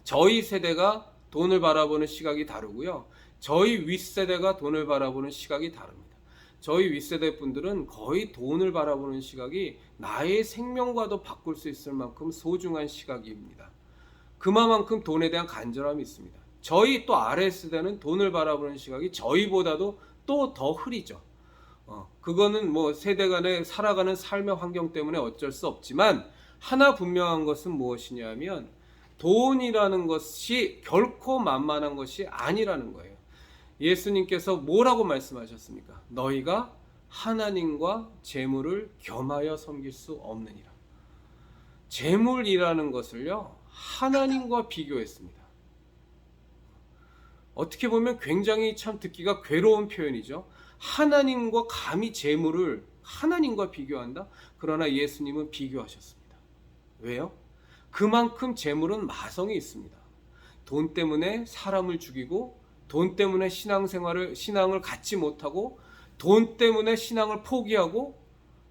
저희 세대가 돈을 바라보는 시각이 다르고요, 저희 윗세대가 돈을 바라보는 시각이 다릅니다. 저희 윗세대 분들은 거의 돈을 바라보는 시각이 나의 생명과도 바꿀 수 있을 만큼 소중한 시각입니다. 그만큼 돈에 대한 간절함이 있습니다. 저희 또 아랫세대는 돈을 바라보는 시각이 저희보다도 또 더 흐리죠. 그거는 뭐 세대 간에 살아가는 삶의 환경 때문에 어쩔 수 없지만, 하나 분명한 것은 무엇이냐면 돈이라는 것이 결코 만만한 것이 아니라는 거예요. 예수님께서 뭐라고 말씀하셨습니까? 너희가 하나님과 재물을 겸하여 섬길 수 없느니라. 재물이라는 것을요, 하나님과 비교했습니다. 어떻게 보면 굉장히 참 듣기가 괴로운 표현이죠. 하나님과 감히 재물을 하나님과 비교한다? 그러나 예수님은 비교하셨습니다. 왜요? 그만큼 재물은 마성이 있습니다. 돈 때문에 사람을 죽이고, 돈 때문에 신앙을 갖지 못하고, 돈 때문에 신앙을 포기하고,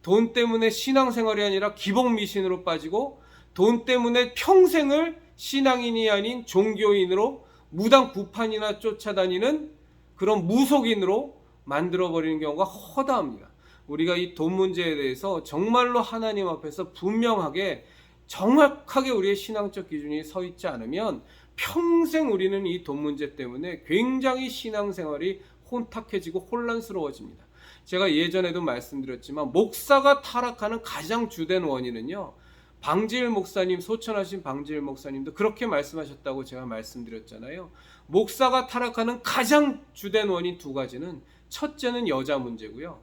돈 때문에 신앙생활이 아니라 기복미신으로 빠지고, 돈 때문에 평생을 신앙인이 아닌 종교인으로 무당 부판이나 쫓아다니는 그런 무속인으로 만들어버리는 경우가 허다합니다. 우리가 이 돈 문제에 대해서 정말로 하나님 앞에서 분명하게 정확하게 우리의 신앙적 기준이 서 있지 않으면 평생 우리는 이 돈 문제 때문에 굉장히 신앙생활이 혼탁해지고 혼란스러워집니다. 제가 예전에도 말씀드렸지만 목사가 타락하는 가장 주된 원인은요, 방지일 목사님, 소천하신 방지일 목사님도 그렇게 말씀하셨다고 제가 말씀드렸잖아요. 목사가 타락하는 가장 주된 원인 두 가지는, 첫째는 여자 문제고요,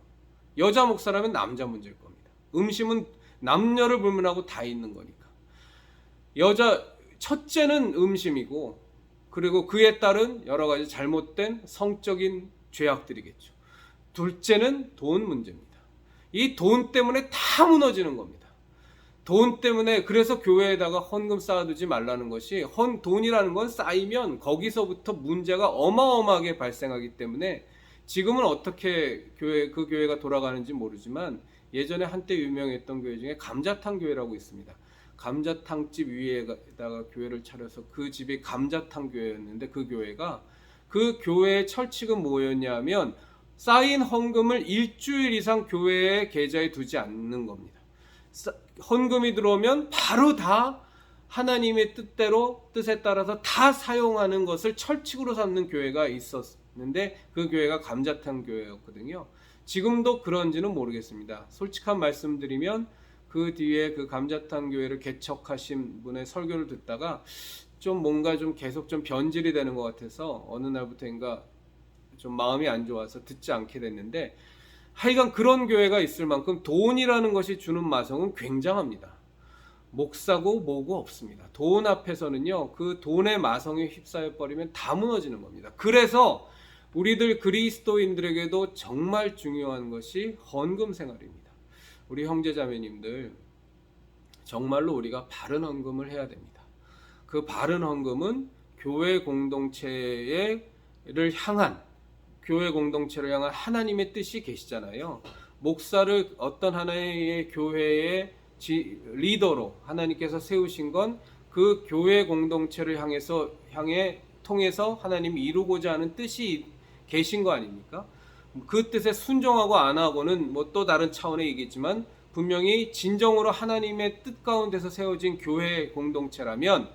여자 목사라면 남자 문제일 겁니다. 음심은 남녀를 불문하고 다 있는 거니까. 첫째는 음심이고, 그리고 그에 따른 여러 가지 잘못된 성적인 죄악들이겠죠. 둘째는 돈 문제입니다. 이 돈 때문에 다 무너지는 겁니다. 돈 때문에, 그래서 교회에다가 헌금 쌓아두지 말라는 것이, 돈이라는 건 쌓이면 거기서부터 문제가 어마어마하게 발생하기 때문에, 지금은 어떻게 그 교회가 돌아가는지 모르지만 예전에 한때 유명했던 교회 중에 감자탕 교회라고 있습니다. 감자탕집 위에다가 교회를 차려서 그 집이 감자탕 교회였는데, 그 교회의 철칙은 뭐였냐면 쌓인 헌금을 일주일 이상 교회의 계좌에 두지 않는 겁니다. 헌금이 들어오면 바로 다 하나님의 뜻에 따라서 다 사용하는 것을 철칙으로 삼는 교회가 있었는데, 그 교회가 감자탕 교회였거든요. 지금도 그런지는 모르겠습니다. 솔직한 말씀드리면 그 뒤에 그 감자탕 교회를 개척하신 분의 설교를 듣다가 좀 뭔가 좀 계속 좀 변질이 되는 것 같아서 어느 날부터인가 좀 마음이 안 좋아서 듣지 않게 됐는데, 하여간 그런 교회가 있을 만큼 돈이라는 것이 주는 마성은 굉장합니다. 목사고 뭐고 없습니다. 돈 앞에서는요, 그 돈의 마성에 휩싸여 버리면 다 무너지는 겁니다. 그래서 우리들 그리스도인들에게도 정말 중요한 것이 헌금 생활입니다. 우리 형제자매님들, 정말로 우리가 바른 헌금을 해야 됩니다. 그 바른 헌금은 교회 공동체를 향한 하나님의 뜻이 계시잖아요. 목사를 어떤 하나의 교회의 리더로 하나님께서 세우신 건 그 교회 공동체를 통해서 하나님이 이루고자 하는 뜻이 계신 거 아닙니까? 그 뜻에 순종하고 안 하고는 뭐 또 다른 차원의 얘기지만, 분명히 진정으로 하나님의 뜻 가운데서 세워진 교회 공동체라면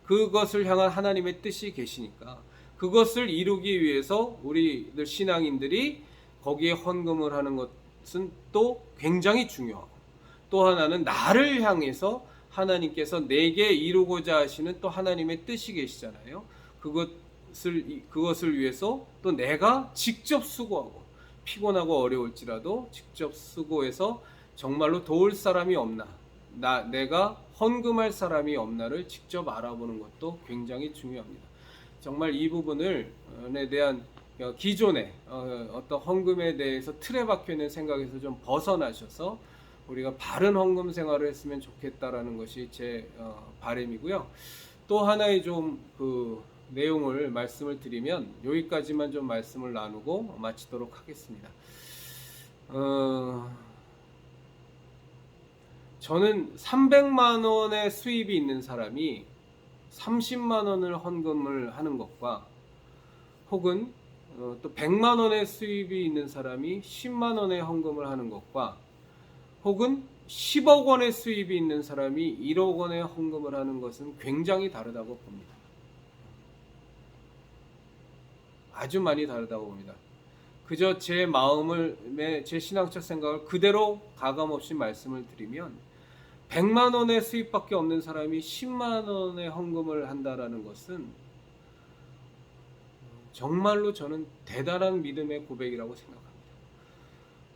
그것을 향한 하나님의 뜻이 계시니까, 그것을 이루기 위해서 우리들 신앙인들이 거기에 헌금을 하는 것은 또 굉장히 중요하고, 또 하나는 나를 향해서 하나님께서 내게 이루고자 하시는 또 하나님의 뜻이 계시잖아요. 그것을 위해서 또 내가 직접 수고하고, 피곤하고 어려울지라도 직접 수고해서 정말로 도울 사람이 없나, 내가 헌금할 사람이 없나를 직접 알아보는 것도 굉장히 중요합니다. 정말 이 부분에 대한 기존의 어떤 헌금에 대해서 틀에 박혀있는 생각에서 좀 벗어나셔서 우리가 바른 헌금 생활을 했으면 좋겠다라는 것이 제 바람이고요. 또 하나의 좀 내용을 말씀을 드리면, 여기까지만 좀 말씀을 나누고 마치도록 하겠습니다. 저는 300만 원의 수입이 있는 사람이 30만 원을 헌금을 하는 것과, 혹은 또 100만 원의 수입이 있는 사람이 10만 원의 헌금을 하는 것과, 혹은 10억 원의 수입이 있는 사람이 1억 원의 헌금을 하는 것은 굉장히 다르다고 봅니다. 아주 많이 다르다고 봅니다. 그저 제 제 신앙적 생각을 그대로 가감없이 말씀을 드리면, 100만 원의 수입밖에 없는 사람이 10만 원의 헌금을 한다라는 것은 정말로 저는 대단한 믿음의 고백이라고 생각합니다.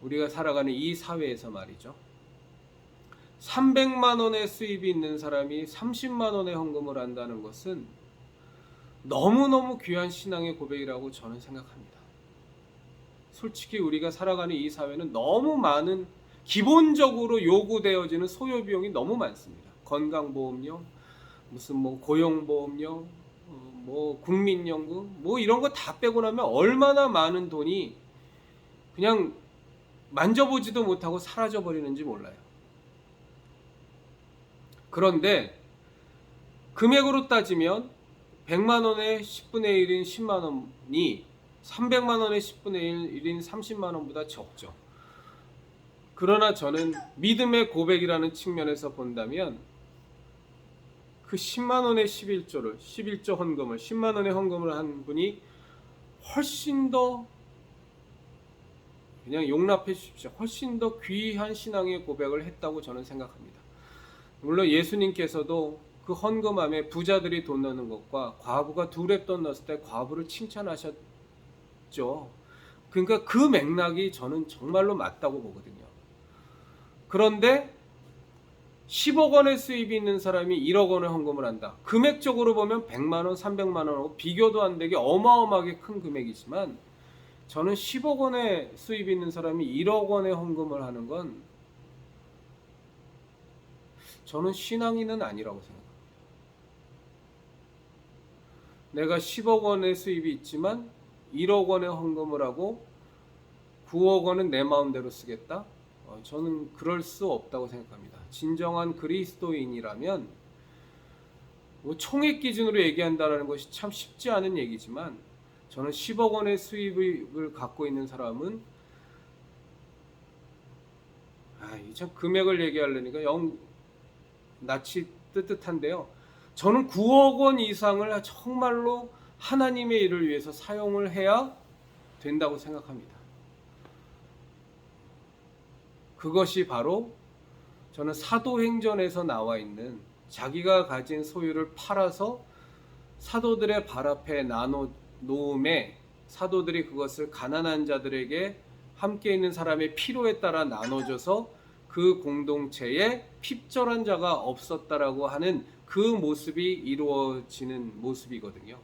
우리가 살아가는 이 사회에서 말이죠. 300만 원의 수입이 있는 사람이 30만 원의 헌금을 한다는 것은 너무너무 귀한 신앙의 고백이라고 저는 생각합니다. 솔직히 우리가 살아가는 이 사회는 너무 많은 기본적으로 요구되어지는 소요 비용이 너무 많습니다. 건강보험료, 무슨 고용보험료, 뭐 국민연금 뭐 이런 거 다 빼고 나면 얼마나 많은 돈이 그냥 만져보지도 못하고 사라져 버리는지 몰라요. 그런데 금액으로 따지면 100만 원의 10분의 1인 10만 원이 300만 원의 10분의 1인 30만 원보다 적죠. 그러나 저는 믿음의 고백이라는 측면에서 본다면 그 10만 원의 11조 헌금을 10만 원의 헌금을 한 분이 훨씬 더 그냥 용납해 주십시오. 훨씬 더 귀한 신앙의 고백을 했다고 저는 생각합니다. 물론 예수님께서도 그 헌금함에 부자들이 돈 넣는 것과 과부가 두 랩 돈 넣었을 때 과부를 칭찬하셨죠. 그러니까 그 맥락이 저는 정말로 맞다고 보거든요. 그런데 10억 원의 수입이 있는 사람이 1억 원의 헌금을 한다. 금액적으로 보면 100만 원, 300만 원하고 비교도 안 되게 어마어마하게 큰 금액이지만 저는 10억 원의 수입이 있는 사람이 1억 원의 헌금을 하는 건 저는 신앙인은 아니라고 생각합니다. 내가 10억 원의 수입이 있지만 1억 원의 헌금을 하고 9억 원은 내 마음대로 쓰겠다? 저는 그럴 수 없다고 생각합니다. 진정한 그리스도인이라면 뭐 총액 기준으로 얘기한다는 것이 참 쉽지 않은 얘기지만 저는 10억 원의 수입을 갖고 있는 사람은 참 금액을 얘기하려니까 낯이 뜨뜻한데요. 저는 9억 원 이상을 정말로 하나님의 일을 위해서 사용을 해야 된다고 생각합니다. 그것이 바로 저는 사도행전에서 나와 있는 자기가 가진 소유를 팔아서 사도들의 발 앞에 나눠 놓음에 사도들이 그것을 가난한 자들에게 함께 있는 사람의 필요에 따라 나눠줘서 그 공동체에 핍절한 자가 없었다라고 하는 그 모습이 이루어지는 모습이거든요.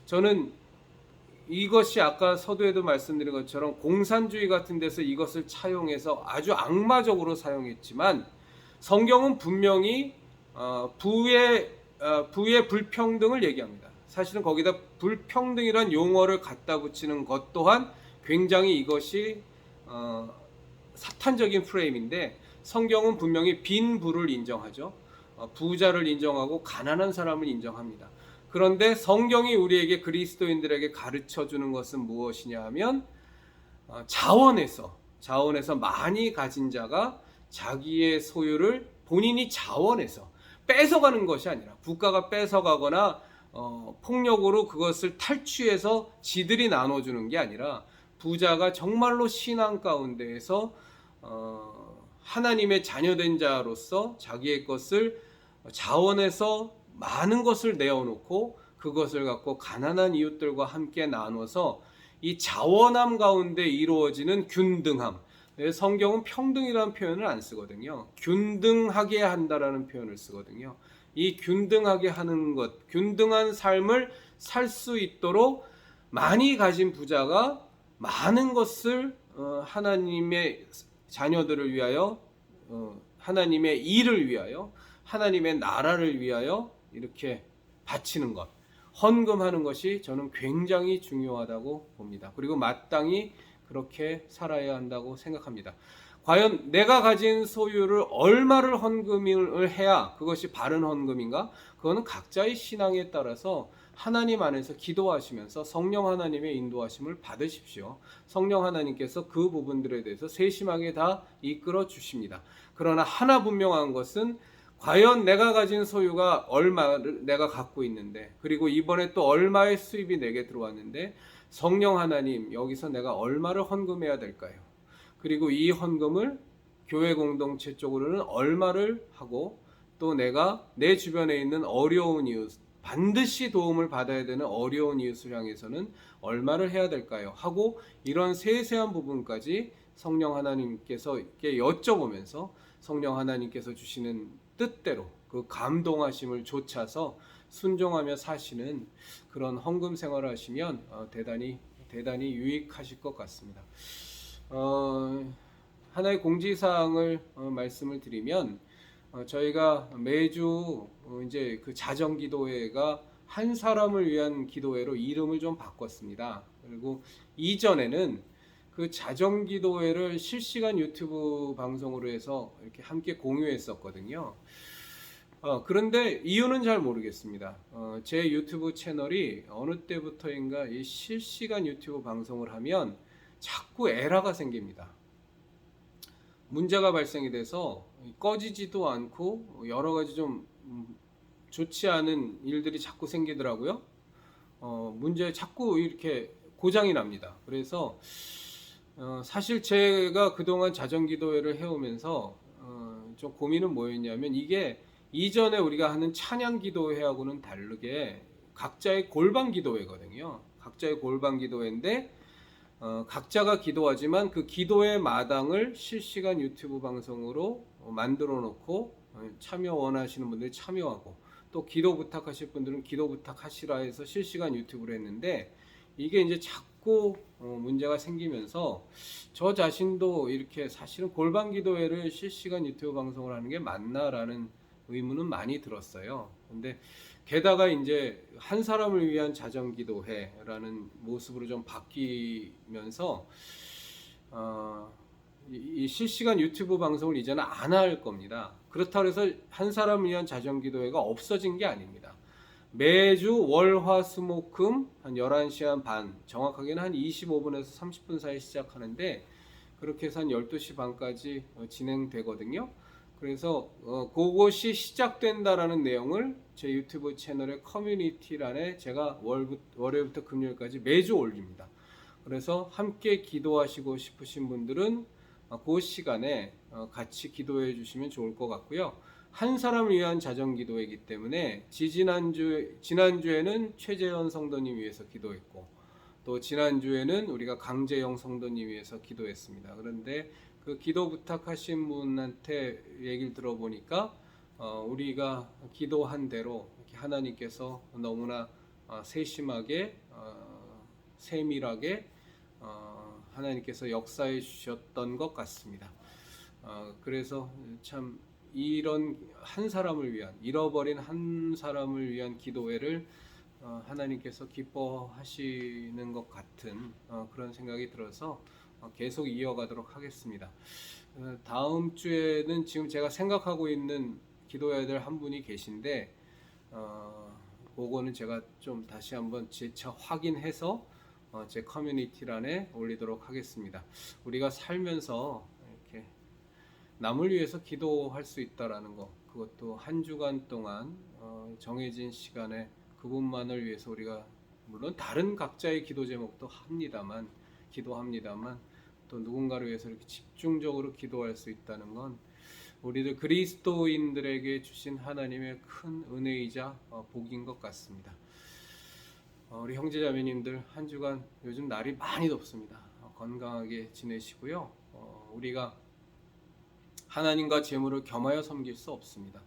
저는 이것이 아까 서두에도 말씀드린 것처럼 공산주의 같은 데서 이것을 차용해서 아주 악마적으로 사용했지만 성경은 분명히 부의 불평등을 얘기합니다. 사실은 거기다 불평등이란 용어를 갖다 붙이는 것 또한 굉장히 이것이 사탄적인 프레임인데 성경은 분명히 빈 부를 인정하죠. 부자를 인정하고 가난한 사람을 인정합니다. 그런데 성경이 우리에게 그리스도인들에게 가르쳐 주는 것은 무엇이냐 하면 자원에서 많이 가진 자가 자기의 소유를 본인이 자원해서 뺏어가는 것이 아니라 국가가 뺏어가거나 폭력으로 그것을 탈취해서 지들이 나눠주는 게 아니라 부자가 정말로 신앙 가운데에서 하나님의 자녀된 자로서 자기의 것을 자원해서 많은 것을 내어놓고 그것을 갖고 가난한 이웃들과 함께 나눠서 이 자원함 가운데 이루어지는 균등함. 성경은 평등이라는 표현을 안 쓰거든요. 균등하게 한다라는 표현을 쓰거든요. 이 균등하게 하는 것, 균등한 삶을 살 수 있도록 많이 가진 부자가 많은 것을 하나님의 자녀들을 위하여, 하나님의 일을 위하여, 하나님의 나라를 위하여 이렇게 바치는 것, 헌금하는 것이 저는 굉장히 중요하다고 봅니다. 그리고 마땅히 그렇게 살아야 한다고 생각합니다. 과연 내가 가진 소유를 얼마를 헌금을 해야 그것이 바른 헌금인가? 그거는 각자의 신앙에 따라서 하나님 안에서 기도하시면서 성령 하나님의 인도하심을 받으십시오. 성령 하나님께서 그 부분들에 대해서 세심하게 다 이끌어 주십니다. 그러나 하나 분명한 것은 과연 내가 가진 소유가 얼마를 내가 갖고 있는데, 그리고 이번에 또 얼마의 수입이 내게 들어왔는데 성령 하나님, 여기서 내가 얼마를 헌금해야 될까요? 그리고 이 헌금을 교회 공동체 쪽으로는 얼마를 하고, 또 내가 내 주변에 있는 어려운 이웃, 반드시 도움을 받아야 되는 어려운 이웃을 향해서는 얼마를 해야 될까요? 하고 이런 세세한 부분까지 성령 하나님께서 이렇게 여쭤보면서 성령 하나님께서 주시는 뜻대로 그 감동하심을 좇아서 순종하며 사시는 그런 헌금 생활을 하시면 대단히 유익하실 것 같습니다. 하나의 공지사항을 말씀을 드리면 저희가 매주 이제 그 자정기도회가 한 사람을 위한 기도회로 이름을 좀 바꿨습니다. 그리고 이전에는 그 자정기도회를 실시간 유튜브 방송으로 해서 이렇게 함께 공유했었거든요. 그런데 이유는 잘 모르겠습니다. 제 유튜브 채널이 어느 때부터인가 이 실시간 유튜브 방송을 하면 자꾸 에러가 생깁니다. 문제가 발생이 돼서 꺼지지도 않고 여러 가지 좀 좋지 않은 일들이 자꾸 생기더라고요. 문제 자꾸 이렇게 고장이 납니다. 그래서 사실 제가 그동안 자정기도회를 해오면서 좀 고민은 뭐였냐면, 이게 이전에 우리가 하는 찬양기도회하고는 다르게 각자의 골방기도회거든요. 각자의 골방기도회인데 각자가 기도하지만 그 기도의 마당을 실시간 유튜브 방송으로 만들어 놓고 참여 원하시는 분들이 참여하고, 또 기도 부탁하실 분들은 기도 부탁하시라 해서 실시간 유튜브를 했는데, 이게 이제 자꾸 문제가 생기면서 저 자신도 이렇게 사실은 골방 기도회를 실시간 유튜브 방송을 하는 게 맞나라는 의문은 많이 들었어요. 근데 게다가 이제 한 사람을 위한 자정 기도회라는 모습으로 좀 바뀌면서 이 실시간 유튜브 방송을 이제는 안 할 겁니다. 그렇다고 해서 한 사람을 위한 자정 기도회가 없어진 게 아닙니다. 매주 월, 화, 수, 목, 금 한 11시간 반, 정확하게는 한 25분에서 30분 사이 시작하는데, 그렇게 해서 한 12시 반까지 진행되거든요. 그래서 그것이 시작된다라는 내용을 제 유튜브 채널의 커뮤니티란에 제가 월요일부터 금요일까지 매주 올립니다. 그래서 함께 기도하시고 싶으신 분들은 그 시간에 같이 기도해 주시면 좋을 것 같고요. 한 사람을 위한 자정기도이기 때문에 지난주에는 최재현 성도님 위해서 기도했고, 또 지난주에는 우리가 강재영 성도님 위해서 기도했습니다. 그런데 그 기도 부탁하신 분한테 얘기를 들어보니까 우리가 기도한 대로 하나님께서 너무나 세심하게 세밀하게 하나님께서 역사해 주셨던 것 같습니다. 그래서 참 이런 한 사람을 위한, 잃어버린 한 사람을 위한 기도회를 하나님께서 기뻐하시는 것 같은 그런 생각이 들어서 계속 이어가도록 하겠습니다. 다음 주에는 지금 제가 생각하고 있는 기도회들 한 분이 계신데 그거는 제가 좀 다시 한번 재차 확인해서 제 커뮤니티란에 올리도록 하겠습니다. 우리가 살면서 이렇게 남을 위해서 기도할 수 있다라는 거, 그것도 한 주간 동안 정해진 시간에 그분만을 위해서 우리가, 물론 다른 각자의 기도 제목도 기도합니다만 또 누군가를 위해서 이렇게 집중적으로 기도할 수 있다는 건 우리들 그리스도인들에게 주신 하나님의 큰 은혜이자 복인 것 같습니다. 우리 형제자매님들 한 주간 요즘 날이 많이 덥습니다. 건강하게 지내시고요. 우리가 하나님과 재물을 겸하여 섬길 수 없습니다.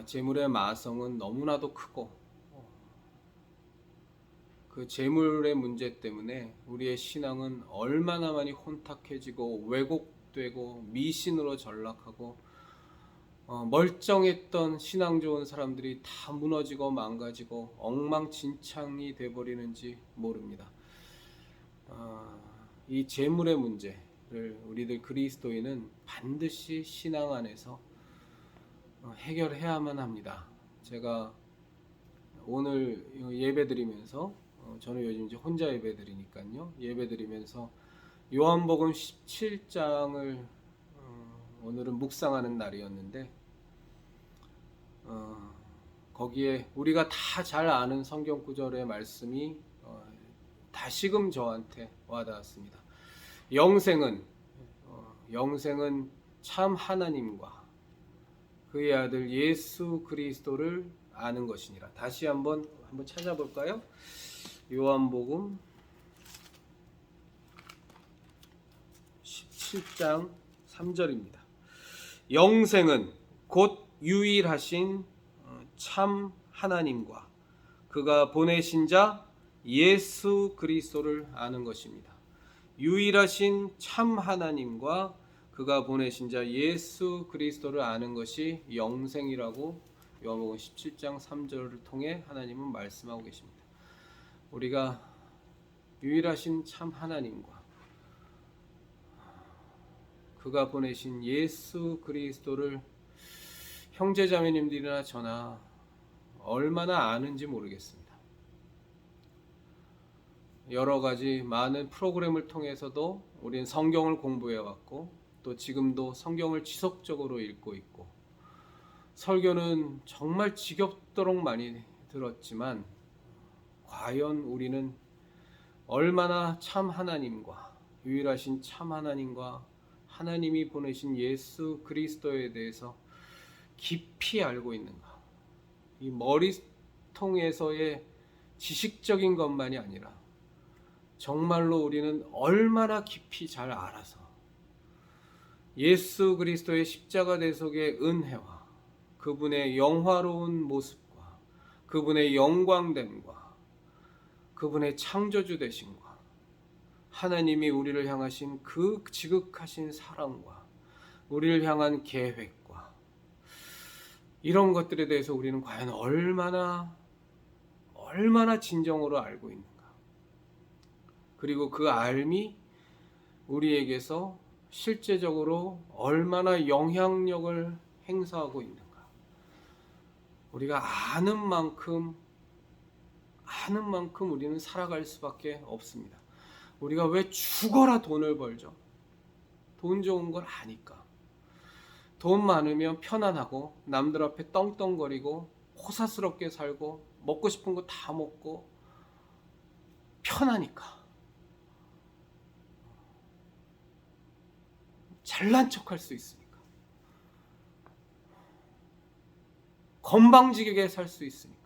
재물의 마성은 너무나도 크고 그 재물의 문제 때문에 우리의 신앙은 얼마나 많이 혼탁해지고 왜곡되고 미신으로 전락하고 멀쩡했던 신앙 좋은 사람들이 다 무너지고 망가지고 엉망진창이 돼버리는지 모릅니다. 이 재물의 문제를 우리들 그리스도인은 반드시 신앙 안에서 해결해야만 합니다. 제가 오늘 예배드리면서 저는 요즘 이제 혼자 예배드리니까요. 예배드리면서 요한복음 17장을 오늘은 묵상하는 날이었는데 거기에 우리가 다 잘 아는 성경 구절의 말씀이 다시금 저한테 와닿았습니다. 영생은 참 하나님과 그의 아들 예수 그리스도를 아는 것이니라. 다시 한번 찾아볼까요? 요한복음 17장 3절입니다. 영생은 곧 유일하신 참 하나님과 그가 보내신 자 예수 그리스도를 아는 것입니다. 유일하신 참 하나님과 그가 보내신 자 예수 그리스도를 아는 것이 영생이라고 요한복음 17장 3절을 통해 하나님은 말씀하고 계십니다. 우리가 유일하신 참 하나님과 그가 보내신 예수 그리스도를 형제자매님들이나 저나 얼마나 아는지 모르겠습니다. 여러 가지 많은 프로그램을 통해서도 우리는 성경을 공부해 왔고 또 지금도 성경을 지속적으로 읽고 있고 설교는 정말 지겹도록 많이 들었지만 과연 우리는 얼마나 참 하나님과 유일하신 참 하나님과 하나님이 보내신 예수 그리스도에 대해서 깊이 알고 있는가? 이 머리통에서의 지식적인 것만이 아니라 정말로 우리는 얼마나 깊이 잘 알아서 예수 그리스도의 십자가 대속의 은혜와 그분의 영화로운 모습과 그분의 영광됨과 그분의 창조주 되심과 하나님이 우리를 향하신 그 지극하신 사랑과 우리를 향한 계획과 이런 것들에 대해서 우리는 과연 얼마나 진정으로 알고 있는가? 그리고 그 알미 우리에게서 실제적으로 얼마나 영향력을 행사하고 있는가? 우리가 아는 만큼 우리는 살아갈 수밖에 없습니다. 우리가 왜 죽어라 돈을 벌죠? 돈 좋은 걸 아니까. 돈 많으면 편안하고 남들 앞에 떵떵거리고 호사스럽게 살고 먹고 싶은 거 다 먹고 편하니까. 잘난 척할 수 있으니까. 건방지게 살 수 있으니까.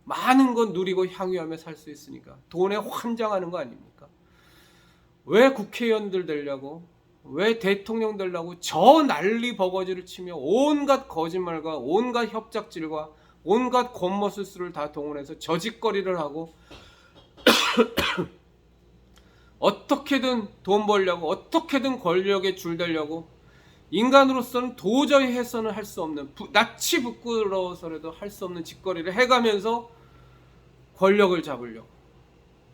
많은 건 누리고 향유하며 살 수 있으니까. 돈에 환장하는 거 아닙니까? 왜 국회의원들 되려고, 왜 대통령 되려고 저 난리 버거지를 치며 온갖 거짓말과 온갖 협작질과 온갖 겉멋술수를 다 동원해서 저짓거리를 하고 어떻게든 돈 벌려고 어떻게든 권력에 줄되려고 인간으로서는 도저히 해서는 할 수 없는 낯이 부끄러워서라도 할 수 없는 짓거리를 해가면서 권력을 잡으려고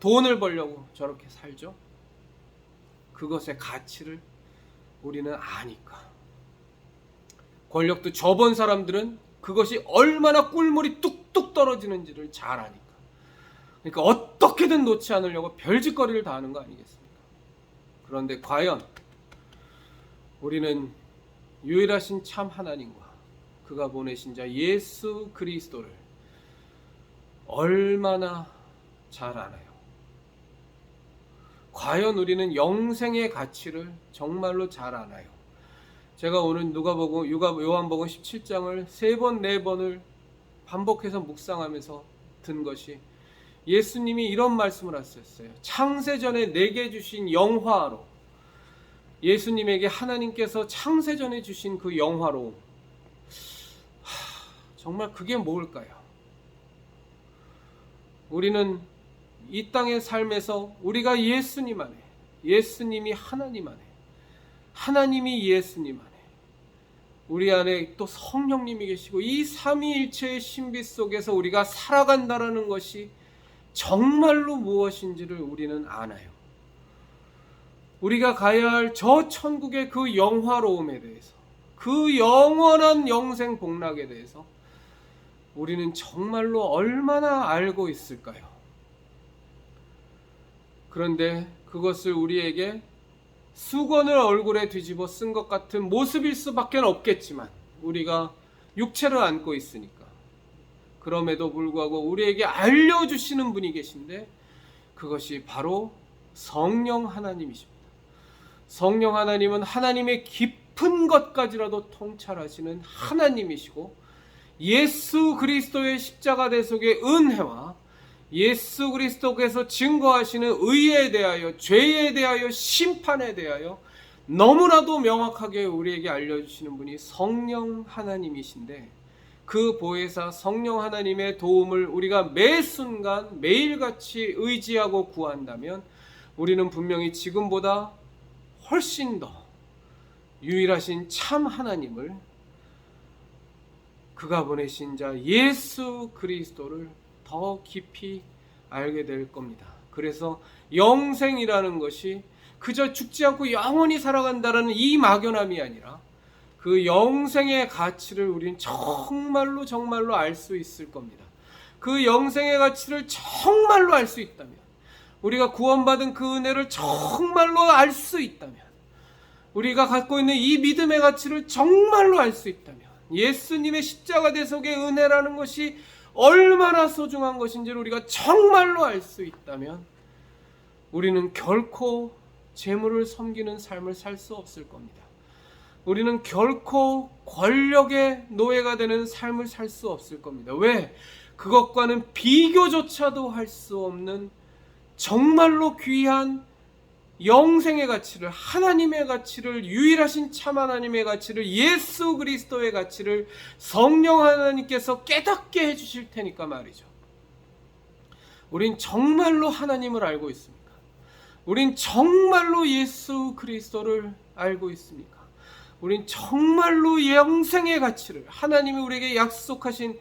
돈을 벌려고 저렇게 살죠. 그것의 가치를 우리는 아니까. 권력도 저번 사람들은 그것이 얼마나 꿀물이 뚝뚝 떨어지는지를 잘 아니까. 그러니까 어떻게든 놓지 않으려고 별짓거리를 다 하는 거 아니겠습니까? 그런데 과연 우리는 유일하신 참 하나님과 그가 보내신 자 예수 그리스도를 얼마나 잘 알아요? 과연 우리는 영생의 가치를 정말로 잘 알아요? 제가 오늘 요한복음 17장을 3번, 4번을 반복해서 묵상하면서 든 것이 예수님이 이런 말씀을 하셨어요. 창세전에 내게 주신 영화로, 예수님에게 하나님께서 창세전에 주신 그 영화로, 정말 그게 뭘까요? 우리는 이 땅의 삶에서 우리가 예수님 안에, 예수님이 하나님 안에, 하나님이 예수님 안에, 우리 안에 또 성령님이 계시고 이 삼위일체의 신비 속에서 우리가 살아간다라는 것이 정말로 무엇인지를 우리는 아나요. 우리가 가야 할 저 천국의 그 영화로움에 대해서, 그 영원한 영생 복락에 대해서 우리는 정말로 얼마나 알고 있을까요? 그런데 그것을 우리에게 수건을 얼굴에 뒤집어 쓴 것 같은 모습일 수밖에 없겠지만 우리가 육체를 안고 있으니까, 그럼에도 불구하고 우리에게 알려주시는 분이 계신데 그것이 바로 성령 하나님이십니다. 성령 하나님은 하나님의 깊은 것까지라도 통찰하시는 하나님이시고 예수 그리스도의 십자가 대속의 은혜와 예수 그리스도께서 증거하시는 의에 대하여, 죄에 대하여, 심판에 대하여 너무나도 명확하게 우리에게 알려주시는 분이 성령 하나님이신데, 그 보혜사 성령 하나님의 도움을 우리가 매 순간 매일같이 의지하고 구한다면 우리는 분명히 지금보다 훨씬 더 유일하신 참 하나님을, 그가 보내신 자 예수 그리스도를 더 깊이 알게 될 겁니다. 그래서 영생이라는 것이 그저 죽지 않고 영원히 살아간다는 이 막연함이 아니라 그 영생의 가치를 우리는 정말로 정말로 알 수 있을 겁니다. 그 영생의 가치를 정말로 알 수 있다면, 우리가 구원받은 그 은혜를 정말로 알 수 있다면, 우리가 갖고 있는 이 믿음의 가치를 정말로 알 수 있다면, 예수님의 십자가 대속의 은혜라는 것이 얼마나 소중한 것인지를 우리가 정말로 알 수 있다면 우리는 결코 재물을 섬기는 삶을 살 수 없을 겁니다. 우리는 결코 권력의 노예가 되는 삶을 살 수 없을 겁니다. 왜? 그것과는 비교조차도 할 수 없는 정말로 귀한 영생의 가치를, 하나님의 가치를, 유일하신 참 하나님의 가치를, 예수 그리스도의 가치를 성령 하나님께서 깨닫게 해주실 테니까 말이죠. 우린 정말로 하나님을 알고 있습니까? 우린 정말로 예수 그리스도를 알고 있습니까? 우린 정말로 영생의 가치를, 하나님이 우리에게 약속하신,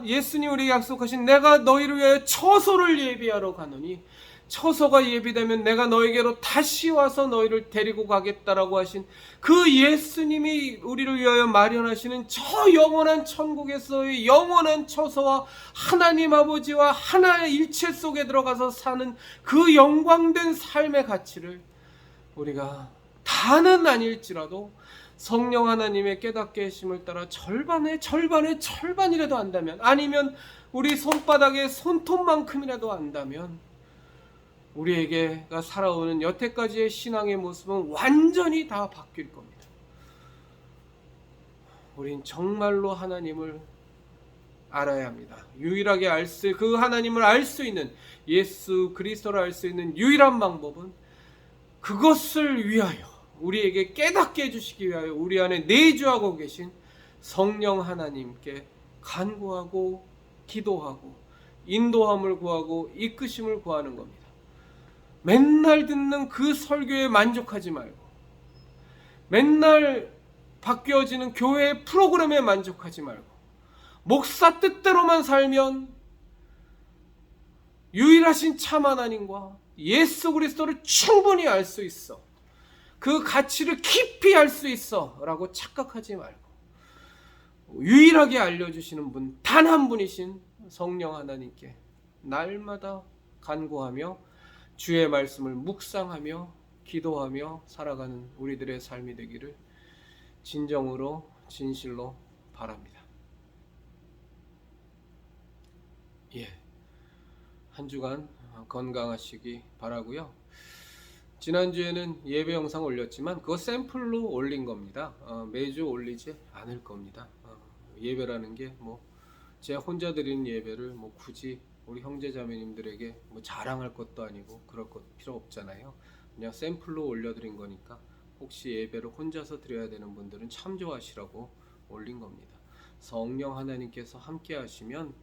예수님이 우리에게 약속하신 내가 너희를 위하여 처소를 예비하러 가노니 처소가 예비되면 내가 너에게로 다시 와서 너희를 데리고 가겠다라고 하신 그 예수님이 우리를 위하여 마련하시는 저 영원한 천국에서의 영원한 처소와 하나님 아버지와 하나의 일체 속에 들어가서 사는 그 영광된 삶의 가치를 우리가 다는 아닐지라도 성령 하나님의 깨닫게 하심을 따라 절반이라도 안다면, 아니면 우리 손바닥에 손톱만큼이라도 안다면 우리에게가 살아오는 여태까지의 신앙의 모습은 완전히 다 바뀔 겁니다. 우린 정말로 하나님을 알아야 합니다. 유일하게 그 하나님을 알 수 있는, 예수 그리스도를 알 수 있는 유일한 방법은 그것을 위하여, 우리에게 깨닫게 해주시기 위하여 우리 안에 내주하고 계신 성령 하나님께 간구하고 기도하고 인도함을 구하고 이끄심을 구하는 겁니다. 맨날 듣는 그 설교에 만족하지 말고, 맨날 바뀌어지는 교회의 프로그램에 만족하지 말고, 목사 뜻대로만 살면 유일하신 참 하나님과 예수 그리스도를 충분히 알 수 있어, 그 가치를 깊이 알 수 있어 라고 착각하지 말고, 유일하게 알려주시는 분, 단 한 분이신 성령 하나님께 날마다 간구하며 주의 말씀을 묵상하며 기도하며 살아가는 우리들의 삶이 되기를 진정으로 진실로 바랍니다. 한 주간 건강하시기 바라고요. 지난주에는 예배 영상 올렸지만 그거 샘플로 올린 겁니다. 매주 올리지 않을 겁니다. 예배라는 게 제 혼자 드리는 예배를 굳이 우리 형제자매님들에게 자랑할 것도 아니고 그럴 것 필요 없잖아요. 그냥 샘플로 올려드린 거니까 혹시 예배를 혼자서 드려야 되는 분들은 참조하시라고 올린 겁니다. 성령 하나님께서 함께 하시면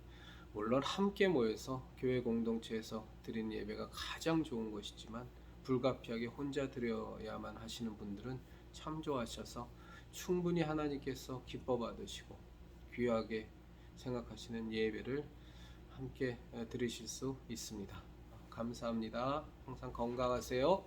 물론 함께 모여서 교회 공동체에서 드리는 예배가 가장 좋은 것이지만 불가피하게 혼자 드려야만 하시는 분들은 참조하셔서 충분히 하나님께서 기뻐 받으시고 귀하게 생각하시는 예배를 함께 드리실 수 있습니다. 감사합니다. 항상 건강하세요.